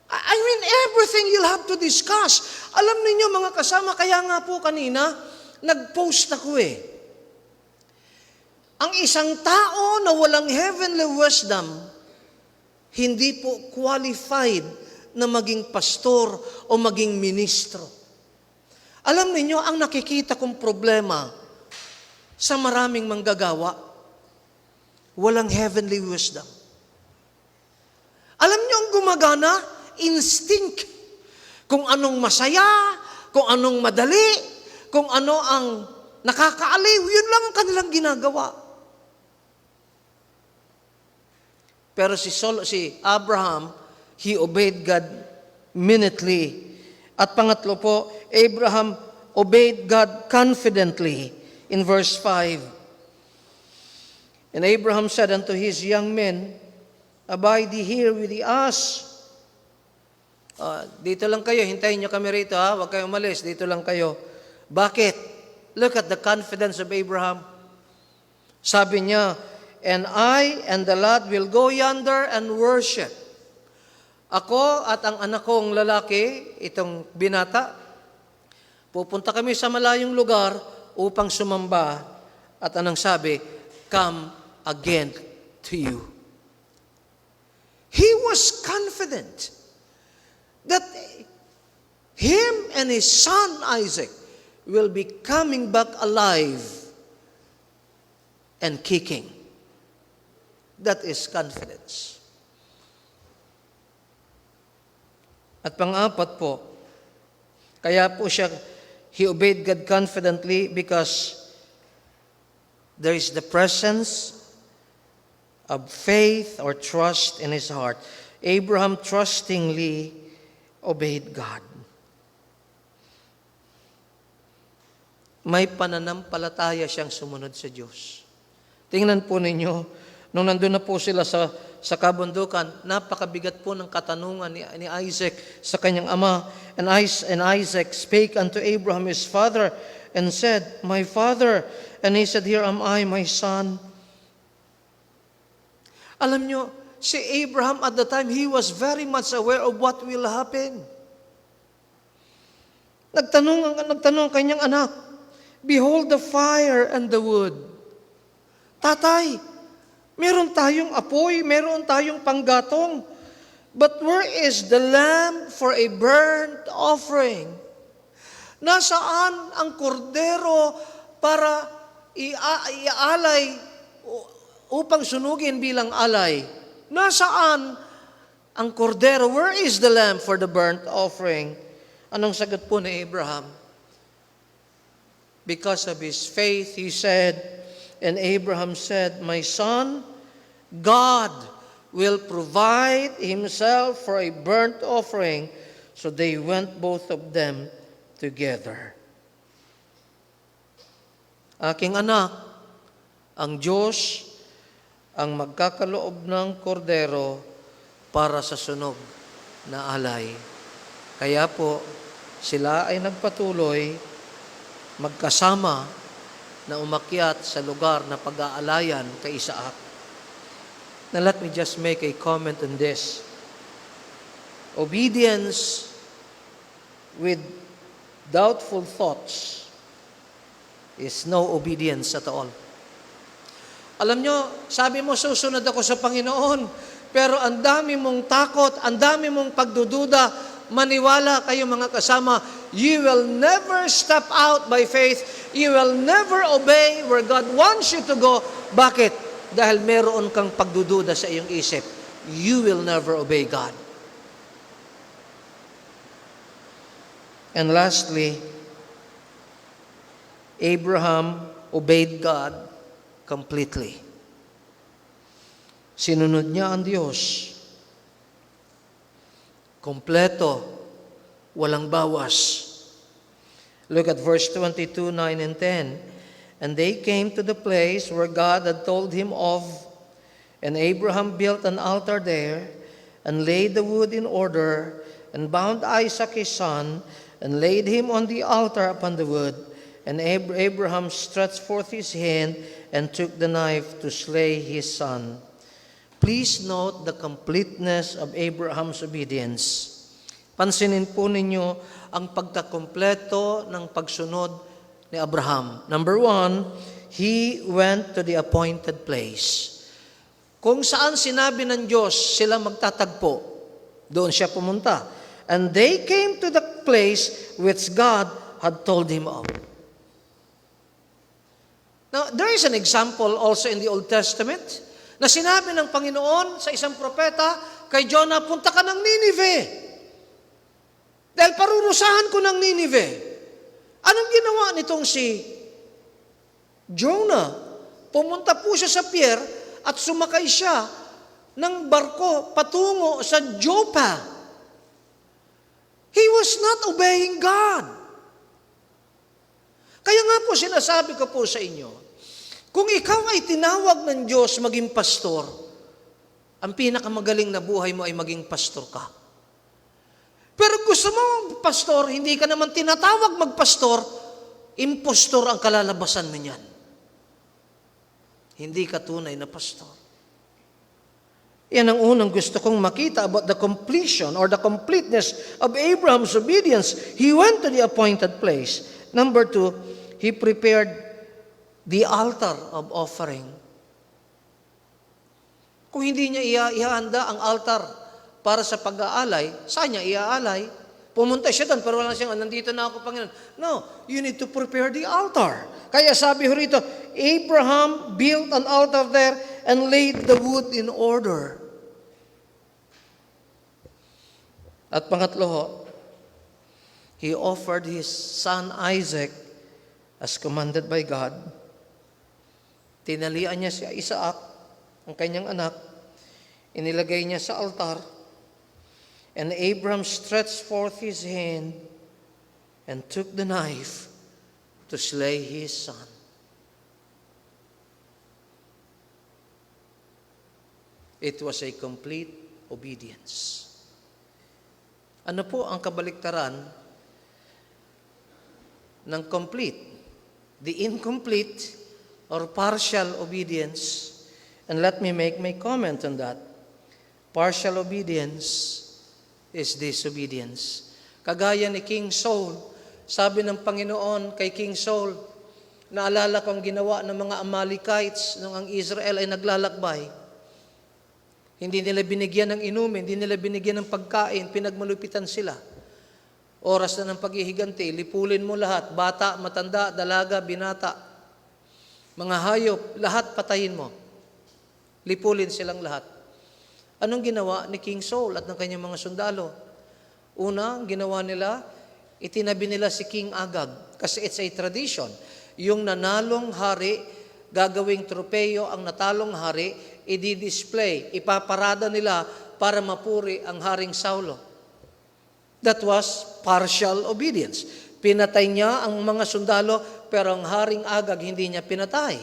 I mean, everything you'll have to discuss. Alam niyo mga kasama, kaya nga po kanina, nag-post ako Ang isang tao na walang heavenly wisdom, hindi po qualified na maging pastor o maging ministro. Alam niyo ang nakikita kong problema sa maraming manggagawa, walang heavenly wisdom. Alam niyo ang gumagana? Instinct. Kung anong masaya, kung anong madali, kung ano ang nakakaaliw, yun lang ang kanilang ginagawa. Pero si Abraham, he obeyed God minutely. At pangatlo po, Abraham obeyed God confidently in verse 5. And Abraham said unto his young men, abide ye here with the ass. Dito lang kayo, hintayin nyo kami rito ha, huwag kayo umalis, dito lang kayo. Bakit? Look at the confidence of Abraham. Sabi niya, and I and the lad will go yonder and worship. Ako at ang anak kong lalaki, itong binata, pupunta kami sa malayong lugar upang sumamba. At anong sabi? Come again to you. He was confident that him and his son Isaac will be coming back alive and kicking. That is confidence. At pang-apat po, kaya po he obeyed God confidently because there is the presence of faith or trust in his heart. Abraham trustingly obeyed God. May pananampalataya siyang sumunod sa Diyos. Tingnan po ninyo, nung nandun na po sila sa kabundukan, napakabigat po ng katanungan ni Isaac sa kanyang ama. And Isaac spake unto Abraham his father and said, My father. And he said, Here am I, my son. Alam nyo, si Abraham at the time, he was very much aware of what will happen. Nagtanong ang kanyang anak, Behold the fire and the wood. Tatay, meron tayong apoy, meron tayong panggatong. But where is the lamb for a burnt offering? Nasaan ang kordero para ialay upang sunugin bilang alay? Nasaan ang kordero? Where is the lamb for the burnt offering? Anong sagot po ni Abraham? Because of his faith, he said, and Abraham said, My son, God will provide himself for a burnt offering. So they went both of them together. Aking anak, ang Diyos ang magkakaloob ng kordero para sa sunog na alay. Kaya po, sila ay nagpatuloy magkasama na umakyat sa lugar na pag-aalayan kay Isaac. Now let me just make a comment on this. Obedience with doubtful thoughts is no obedience at all. Alam nyo, sabi mo, susunod ako sa Panginoon, pero ang dami mong takot, ang dami mong pagdududa, maniwala kayo mga kasama, you will never step out by faith. You will never obey where God wants you to go. Bakit? Dahil meron kang pagdududa sa iyong isip. You will never obey God. And lastly, Abraham obeyed God completely. Sinunod niya ang Diyos. Kompleto, walang bawas. Look at verse 22, 9 and 10. And they came to the place where God had told him of, and Abraham built an altar there, and laid the wood in order, and bound Isaac his son, and laid him on the altar upon the wood. And Abraham stretched forth his hand, and took the knife to slay his son. Please note the completeness of Abraham's obedience. Pansinin po ninyo ang pagkakompleto ng pagsunod ni Abraham. Number 1, he went to the appointed place. Kung saan sinabi ng Diyos sila magtatagpo, doon siya pumunta. And they came to the place which God had told him of. Now, there is an example also in the Old Testament na sinabi ng Panginoon sa isang propeta kay Jonah, punta ka ng Nineveh. Dahil parurusahan ko ng Nineveh. Anong ginawa nitong si Jonah? Pumunta po siya sa pier at sumakay siya ng barko patungo sa Joppa. He was not obeying God. Kaya nga po sinasabi ko po sa inyo, kung ikaw ay tinawag ng Diyos maging pastor, ang pinakamagaling na buhay mo ay maging pastor ka. Pero gusto mo, pastor, hindi ka naman tinatawag magpastor, impostor ang kalalabasan mo niyan. Hindi ka tunay na pastor. Yan ang unang gusto kong makita about the completion or the completeness of Abraham's obedience. He went to the appointed place. Number 2, he prepared the altar of offering. Kung hindi niya ihahanda ang altar para sa pag-aalay, saan niya iaalay? Pumunta siya doon, pero wala siyang, nandito na ako, Panginoon. No, you need to prepare the altar. Kaya sabi ho rito, Abraham built an altar there and laid the wood in order. At pangatlo ho, he offered his son Isaac as commanded by God. Tinalian niya si Isaac, ang kanyang anak, inilagay niya sa altar, and Abraham stretched forth his hand and took the knife to slay his son. It was a complete obedience. Ano po ang kabaliktaran ng complete? The incomplete or partial obedience. And let me make my comment on that. Partial obedience is disobedience. Kagaya ni King Saul, sabi ng Panginoon kay King Saul, naalala ko ang ginawa ng mga Amalekites nung ang Israel ay naglalakbay. Hindi nila binigyan ng inumin, hindi nila binigyan ng pagkain, pinagmalupitan sila. Oras na ng paghihiganti, lipulin mo lahat, bata, matanda, dalaga, binata, mga hayop, lahat patayin mo. Lipulin silang lahat. Anong ginawa ni King Saul at ng kanyang mga sundalo? Una, ginawa nila, itinabi nila si King Agag. Kasi it's a tradition. Yung nanalong hari, gagawing tropeyo ang natalong hari, i-display, ipaparada nila para mapuri ang Haring Saulo. That was partial obedience. Pinatay niya ang mga sundalo, pero ang Haring Agag hindi niya pinatay.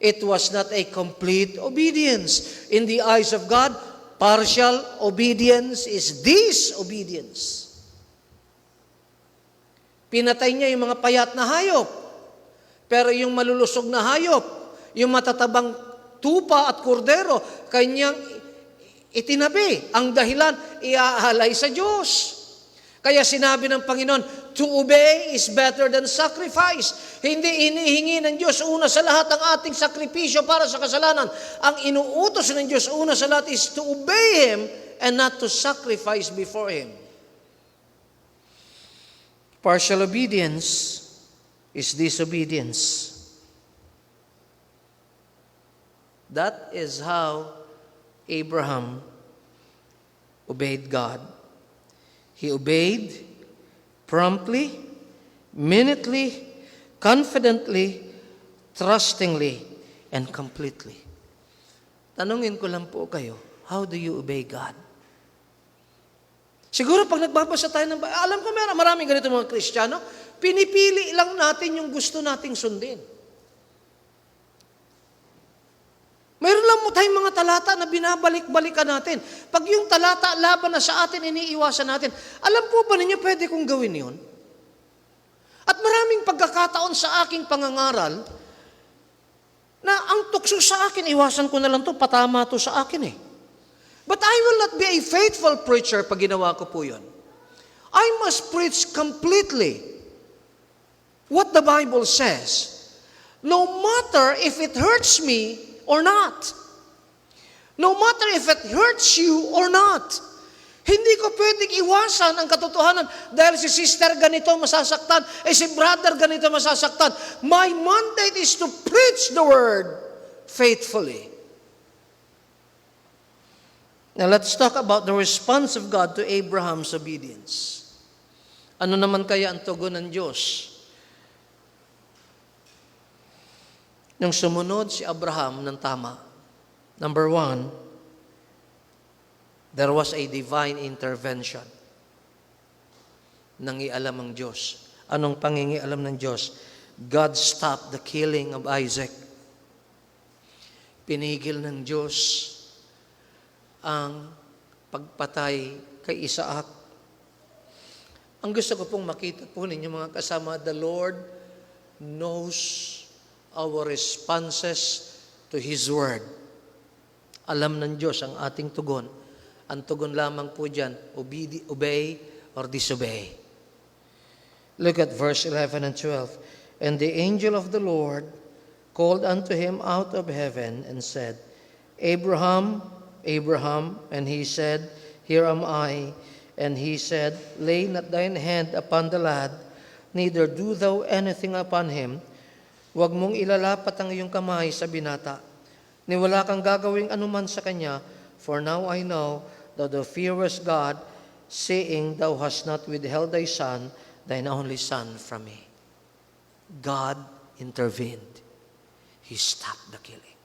It was not a complete obedience. In the eyes of God, partial obedience is disobedience. Pinatay niya yung mga payat na hayop. Pero yung malulusog na hayop, yung matatabang tupa at kordero, kanyang itinabi. Ang dahilan, iaalay sa Diyos. Kaya sinabi ng Panginoon, to obey is better than sacrifice. Hindi inihingi ng Diyos una sa lahat ang ating sakripisyo para sa kasalanan. Ang inuutos ng Diyos una sa lahat is to obey Him and not to sacrifice before Him. Partial obedience is disobedience. That is how Abraham obeyed God. He obeyed promptly, minutely, confidently, trustingly, and completely. Tanungin ko lang po kayo, how do you obey God? Siguro pag nagbabasa tayo ng alam ko maraming ganito mga Kristiyano, pinipili lang natin yung gusto nating sundin. Mayroon lang mo tayong mga talata na binabalik-balikan natin. Pag yung talata laban na sa atin, iniiwasan natin. Alam po ba ninyo, pwede kong gawin yun? At maraming pagkakataon sa aking pangangaral, na ang tukso sa akin, iwasan ko na lang to, patama to sa akin eh. But I will not be a faithful preacher pag ginawa ko po yun. I must preach completely what the Bible says. No matter if it hurts me or not. No matter if it hurts you or not. Hindi ko pwedeng iwasan ang katotohanan dahil si sister ganito masasaktan, si brother ganito masasaktan. My mandate is to preach the word faithfully. Now let's talk about the response of God to Abraham's obedience. Ano naman kaya ang tugon ng Diyos? Nung sumunod si Abraham ng tama, number 1, there was a divine intervention. Nangialam ang Diyos. Anong pangingialam ng Diyos? God stopped the killing of Isaac. Pinigil ng Diyos ang pagpatay kay Isaac. Ang gusto ko pong makita po ninyo mga kasama, the Lord knows our responses to His Word. Alam ng Diyos ang ating tugon. Ang tugon lamang po dyan, obey or disobey. Look at verse 11 and 12. And the angel of the Lord called unto him out of heaven and said, Abraham, Abraham, and he said, Here am I. And he said, Lay not thine hand upon the lad, neither do thou anything upon him. Huwag mong ilalapat ang iyong kamay sa binata, ni wala kang gagawing anuman sa kanya, for now I know that thou fearest God, saying, Thou hast not withheld thy son, thine only son from me. God intervened. He stopped the killing.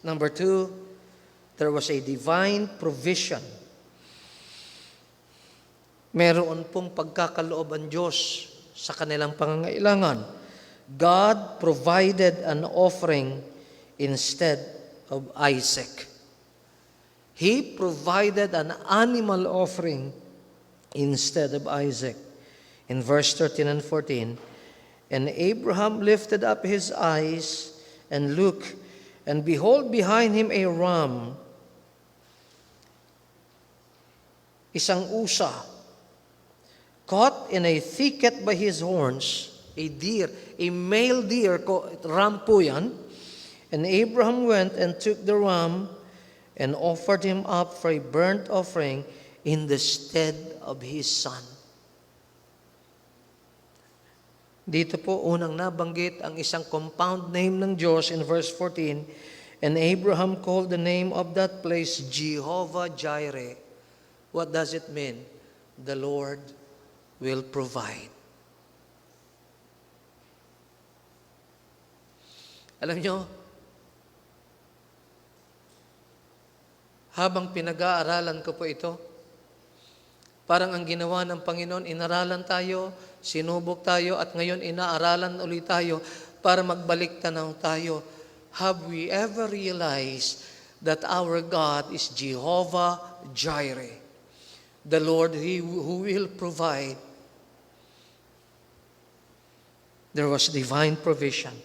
Number 2, there was a divine provision. Meron pong pagkakaloob ang Diyos sa kanilang pangangailangan. God provided an offering instead of Isaac. He provided an animal offering instead of Isaac. In verse 13 and 14, and Abraham lifted up his eyes and looked, and behold, behind him a ram, isang usa, caught in a thicket by his horns, a deer, a male deer, ram po yan. And Abraham went and took the ram and offered him up for a burnt offering in the stead of his son. Dito po unang nabanggit ang isang compound name ng Diyos in verse 14. And Abraham called the name of that place Jehovah Jireh. What does it mean? The Lord will provide. Alam nyo, habang pinag-aaralan ko po ito, parang ang ginawa ng Panginoon, inaralan tayo, sinubok tayo, at ngayon inaaralan ulit tayo para magbalik tanaw tayo. Have we ever realized that our God is Jehovah Jireh, the Lord who will provide? There was divine provision.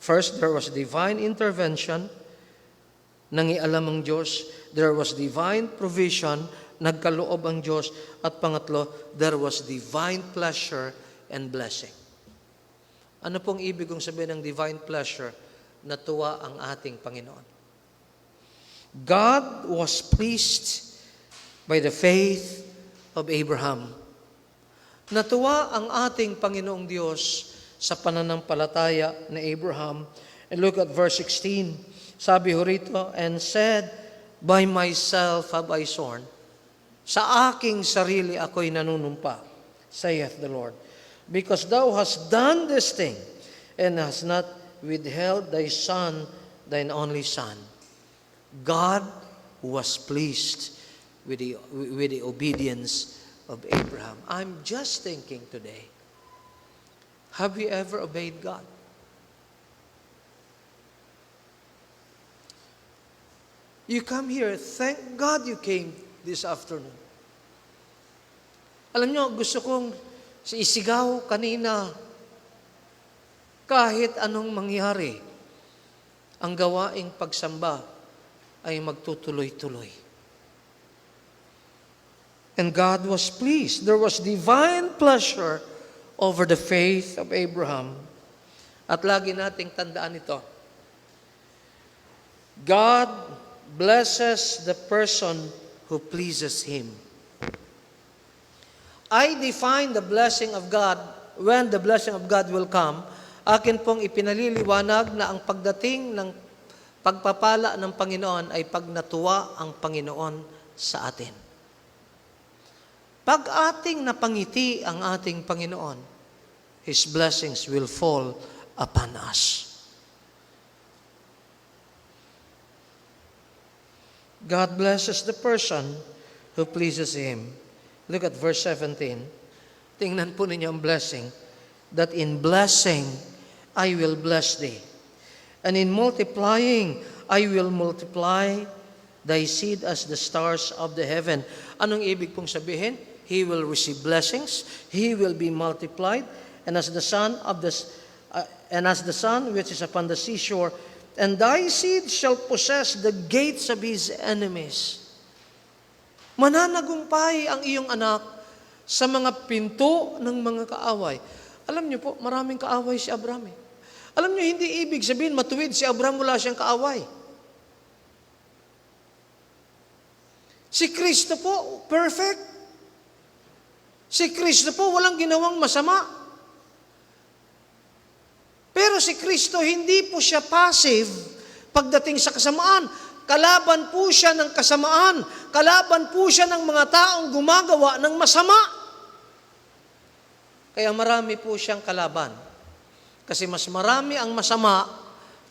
First, there was divine intervention, nangialam ang Diyos. There was divine provision, nagkaloob ang Diyos. At pangatlo, there was divine pleasure and blessing. Ano pong ibig kong sabihin ng divine pleasure? Natuwa ang ating Panginoon. God was pleased by the faith of Abraham. Natuwa ang ating Panginoong Diyos sa pananampalataya ni Abraham. And look at verse 16. Sabi ho rito, and said, By myself have I sworn. Sa aking sarili ako'y nanunumpa, saith the Lord. Because thou hast done this thing, and hast not withheld thy son, thine only son. God was pleased with the obedience of Abraham. I'm just thinking today, have we ever obeyed God? You come here, thank God you came this afternoon. Alam nyo, gusto kong isigaw kanina, kahit anong mangyari, ang gawaing pagsamba ay magtutuloy-tuloy. And God was pleased. There was divine pleasure over the faith of Abraham. At lagi nating tandaan ito. God blesses the person who pleases Him. I define the blessing of God when the blessing of God will come. Akin pong ipinaliliwanag na ang pagdating ng pagpapala ng Panginoon ay pag natuwa ang Panginoon sa atin. Pag ating napangiti ang ating Panginoon, His blessings will fall upon us. God blesses the person who pleases Him. Look at verse 17. Tingnan po ninyo ang blessing. That in blessing, I will bless thee. And in multiplying, I will multiply thy seed as the stars of the heaven. Anong ibig pong sabihin? He will receive blessings. He will be multiplied. And as the sun which is upon the seashore, and thy seed shall possess the gates of his enemies. Mananagumpay ang iyong anak sa mga pinto ng mga kaaway. Alam niyo po, maraming kaaway si Abraham. Alam niyo, hindi ibig sabihin matuwid si Abraham, wala siyang kaaway. Si Kristo po, perfect. Si Kristo po, walang ginawang masama. Pero si Kristo, hindi po siya passive pagdating sa kasamaan. Kalaban po siya ng kasamaan. Kalaban po siya ng mga taong gumagawa ng masama. Kaya marami po siyang kalaban. Kasi mas marami ang masama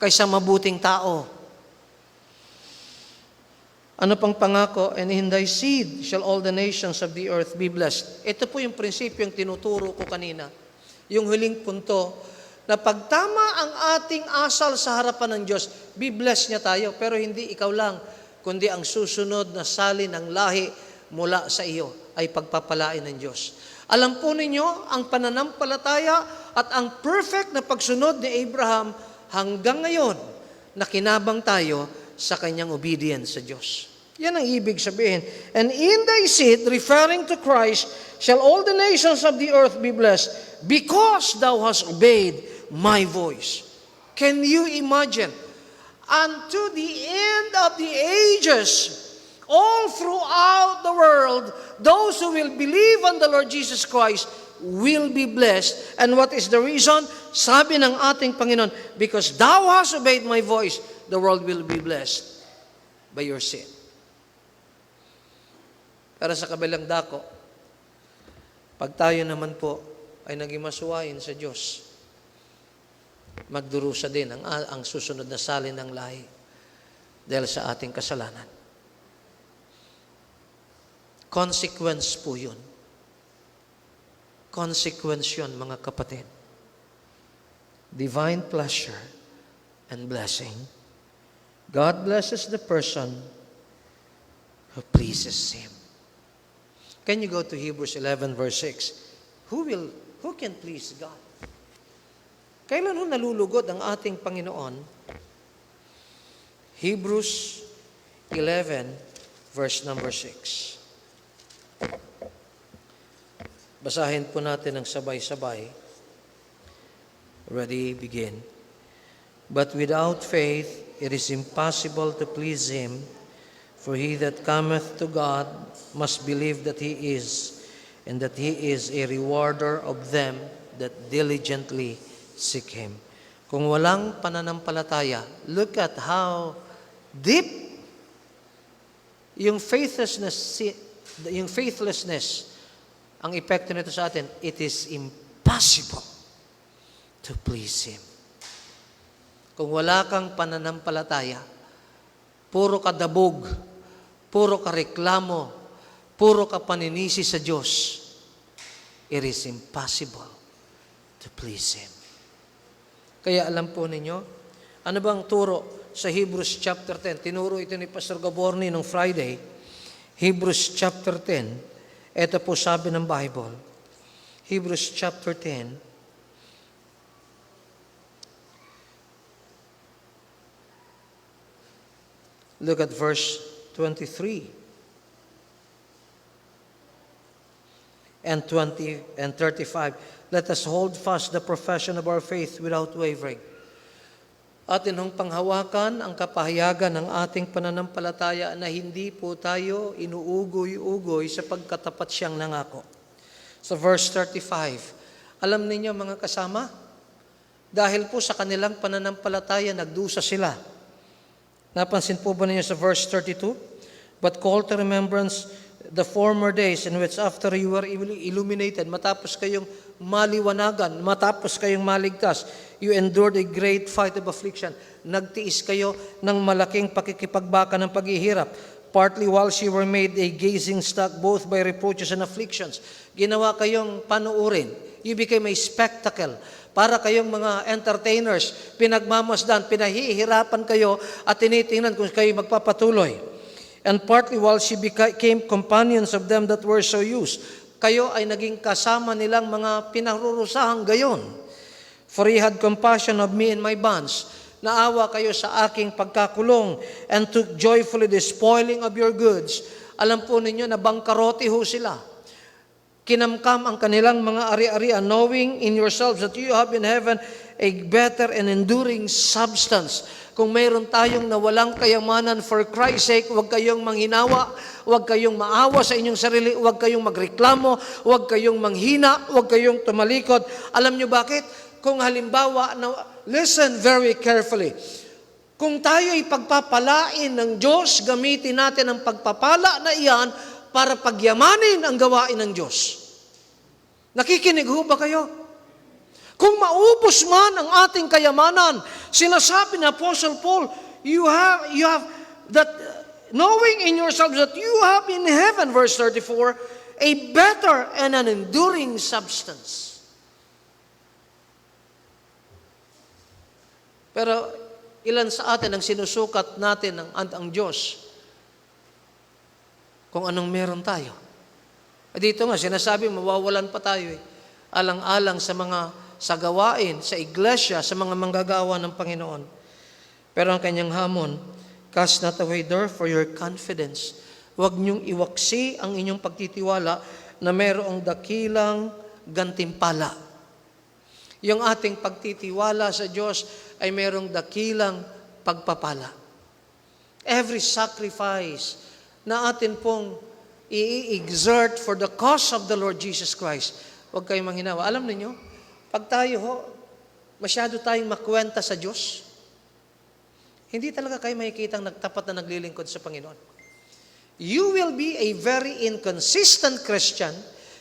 kaysa mabuting tao. Ano pang pangako? And in thy seed shall all the nations of the earth be blessed. Ito po yung prinsipyo yung tinuturo ko kanina. Yung huling punto, na pagtama ang ating asal sa harapan ng Diyos, be blessed niya tayo. Pero hindi ikaw lang, kundi ang susunod na sali ng lahi mula sa iyo ay pagpapalain ng Diyos. Alam po ninyo, ang pananampalataya at ang perfect na pagsunod ni Abraham hanggang ngayon, nakinabang tayo sa kanyang obedience sa Diyos. Yan ang ibig sabihin. And in thy seed, referring to Christ, shall all the nations of the earth be blessed, because thou hast obeyed my voice. Can you imagine? Unto the end of the ages, all throughout the world, those who will believe on the Lord Jesus Christ will be blessed. And what is the reason? Sabi ng ating Panginoon, because thou hast obeyed my voice, the world will be blessed by your sin. Pero sa kabilang dako, pag tayo naman po ay naging masuwayin sa Diyos, magdurusa din ang susunod na salin ng lahi dahil sa ating kasalanan. Consequence po yun. Consequence yun, mga kapatid. Divine pleasure and blessing. God blesses the person who pleases Him. Can you go to Hebrews 11 verse 6? Who can please God? Kailan ho nalulugod ang ating Panginoon? Hebrews 11 verse number 6. Basahin po natin ng sabay-sabay. Ready, begin. But without faith, it is impossible to please Him. For he that cometh to God must believe that He is, and that He is a rewarder of them that diligently seek Him. Kung walang pananampalataya, look at how deep yung faithlessness, ang epekto nito sa atin, it is impossible to please Him. Kung wala kang pananampalataya, puro ka dabog, puro ka reklamo, puro ka paninisi sa Diyos, it is impossible to please Him. Kaya alam po ninyo, ano bang turo sa Hebrews chapter 10? Tinuro ito ni Pastor Gaborni nung Friday. Hebrews chapter 10, ito po sabi ng Bible. Hebrews chapter 10, look at verse 23 and 20 and 35. Let us hold fast the profession of our faith without wavering. Atin hong panghawakan ang kapahayagan ng ating pananampalataya na hindi po tayo inuugoy-ugoy sa pagkatapat siyang nangako. So verse 35, alam ninyo mga kasama, dahil po sa kanilang pananampalataya, nagdusa sila. Napansin po ba ninyo sa verse 32? But call to remembrance the former days in which after you were illuminated, matapos kayong maliwanagan, matapos kayong maligtas, you endured a great fight of affliction. Nagtiis kayo ng malaking pakikipagbaka ng paghihirap, partly whilst you were made a gazing stock both by reproaches and afflictions. Ginawa kayong panuurin. You became a spectacle. Para kayong mga entertainers, pinagmamasdan, pinahihirapan kayo at tinitingnan kung kayo magpapatuloy. And partly while she became companions of them that were so used, kayo ay naging kasama nilang mga pinarurusahang gayon. For He had compassion of me in my bonds. Naawa kayo sa aking pagkakulong and took joyfully the spoiling of your goods. Alam po ninyo na bangkarote ho sila. Kinamkam ang kanilang mga ari-arian, knowing in yourselves that you have in heaven a better and enduring substance. Kung mayroon tayong nawalang kayamanan for Christ's sake, huwag kayong manghinawa, huwag kayong maawa sa inyong sarili, huwag kayong magreklamo, huwag kayong manghina, huwag kayong tumalikod. Alam nyo bakit? Kung halimbawa, listen very carefully. Kung tayo'y pagpapalain ng Diyos, gamitin natin ang pagpapala na iyan para pagyamanin ang gawain ng Diyos. Nakikinig ho ba kayo? Kung maubos man ang ating kayamanan, sinasabi ni Apostle Paul, you have that, knowing in yourselves that you have in heaven, verse 34, a better and an enduring substance. Pero ilan sa atin ang sinusukat natin ang Diyos kung anong meron tayo? Dito nga, sinasabi, mawawalan pa tayo alang-alang sa gawain, sa iglesia, sa mga manggagawa ng Panginoon. Pero ang kanyang hamon, cast not away therefore your confidence. Huwag niyong iwaksi ang inyong pagtitiwala na mayroong dakilang gantimpala. Yung ating pagtitiwala sa Diyos ay mayroong dakilang pagpapala. Every sacrifice na atin pong i-exert for the cause of the Lord Jesus Christ, huwag kayong manghinawa. Alam niyo, pag tayo masyado tayong makwenta sa Diyos, hindi talaga kayo makikitang nagtapat na naglilingkod sa Panginoon. You will be a very inconsistent Christian.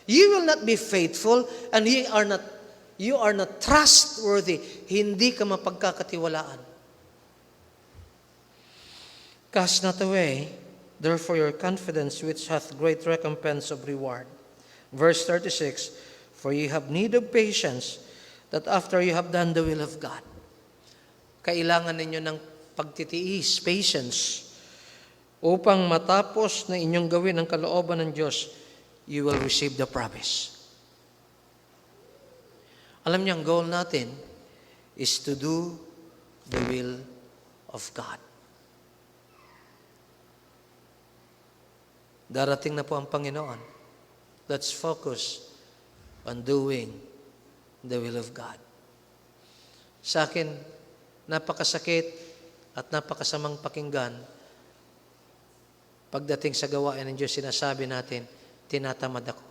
You will not be faithful, and you are not trustworthy. Hindi ka mapagkakatiwalaan. Cast not away, therefore, your confidence, which hath great recompense of reward. Verse 36, for ye have need of patience, that after you have done the will of God. Kailangan ninyo ng pagtitiis, patience, upang matapos na inyong gawin ang kalooban ng Diyos, you will receive the promise. Alam niyo, ang goal natin is to do the will of God. Darating na po ang Panginoon. Let's focus on doing the will of God. Sa akin, napakasakit at napakasamang pakinggan pagdating sa gawain ng Diyos, sinasabi natin, tinatamad ako.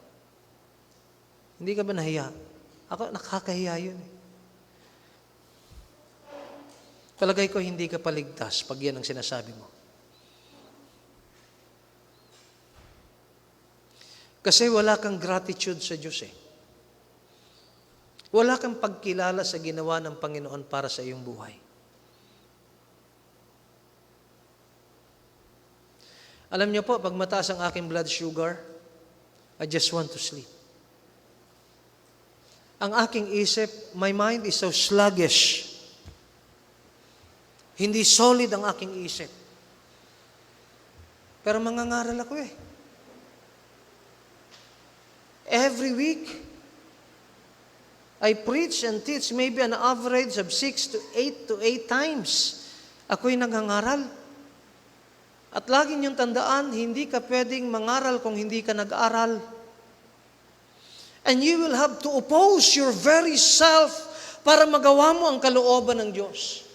Hindi ka ba nahiya? Ako, nakakahiya yun. Palagay ko, hindi ka paligtas pag yan ang sinasabi mo. Kasi wala kang gratitude sa Diyos eh. Wala kang pagkilala sa ginawa ng Panginoon para sa iyong buhay. Alam niyo po, pag mataas ang aking blood sugar, I just want to sleep. Ang aking isip, my mind is so sluggish. Hindi solid ang aking isip. Pero mangangaral ako eh. Every week, I preach and teach maybe an average of 6 to 8 times. Ako'y nangangaral. At lagi niyong tandaan, hindi ka pwedeng mangaral kung hindi ka nag-aral. And you will have to oppose your very self para magawa mo ang kalooban ng Diyos.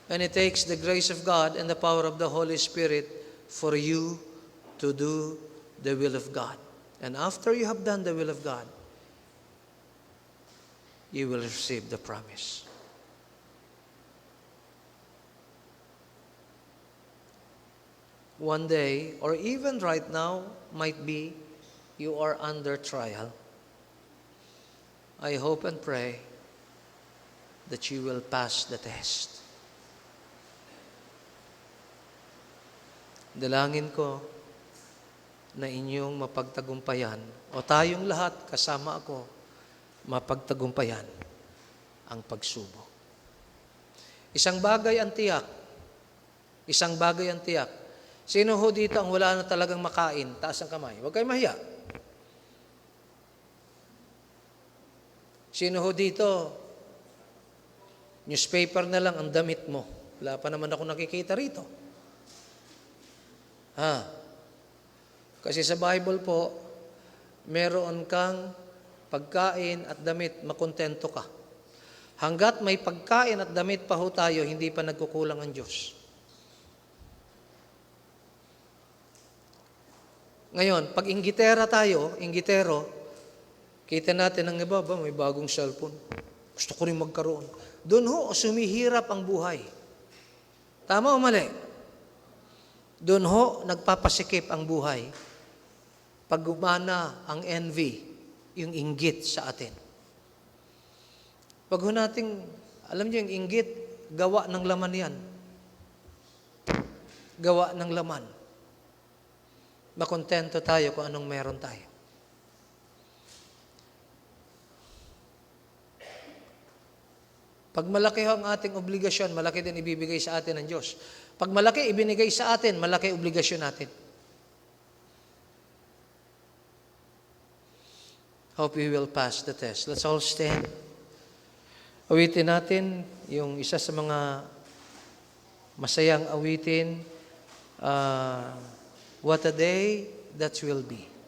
And it takes the grace of God and the power of the Holy Spirit for you to do the will of God. And after you have done the will of God, you will receive the promise. One day, or even right now, might be you are under trial. I hope and pray that you will pass the test. Dalangin ko na inyong mapagtagumpayan, o tayong lahat, kasama ako, mapagtagumpayan ang pagsubok. Isang bagay ang tiyak. Sino ho dito ang wala na talagang makain? Taas ang kamay. Huwag kayo mahiya. Sino ho dito, newspaper na lang ang damit mo? Wala pa naman ako nakikita rito. Kasi sa Bible po, meron kang pagkain at damit, makontento ka. Hanggat may pagkain at damit pa ho tayo, hindi pa nagkukulang ang Diyos. Ngayon, pag inggitero, kita natin ang iba, may bagong cellphone. Gusto ko rin magkaroon. Doon ho, sumihirap ang buhay. Tama o mali? Doon ho, nagpapasikip ang buhay. Pag gumana ang envy, yung inggit sa atin. Pag ho nating, alam niyo yung inggit, gawa ng laman yan. Gawa ng laman. Makontento tayo kung anong meron tayo. Pag malaki ho ang ating obligasyon, malaki din ibibigay sa atin ng Diyos. Pag malaki ibinigay sa atin, malaki obligasyon natin. Hope we will pass the test. Let's all stand. Awitin natin yung isa sa mga masayang awitin, What a Day That Will Be.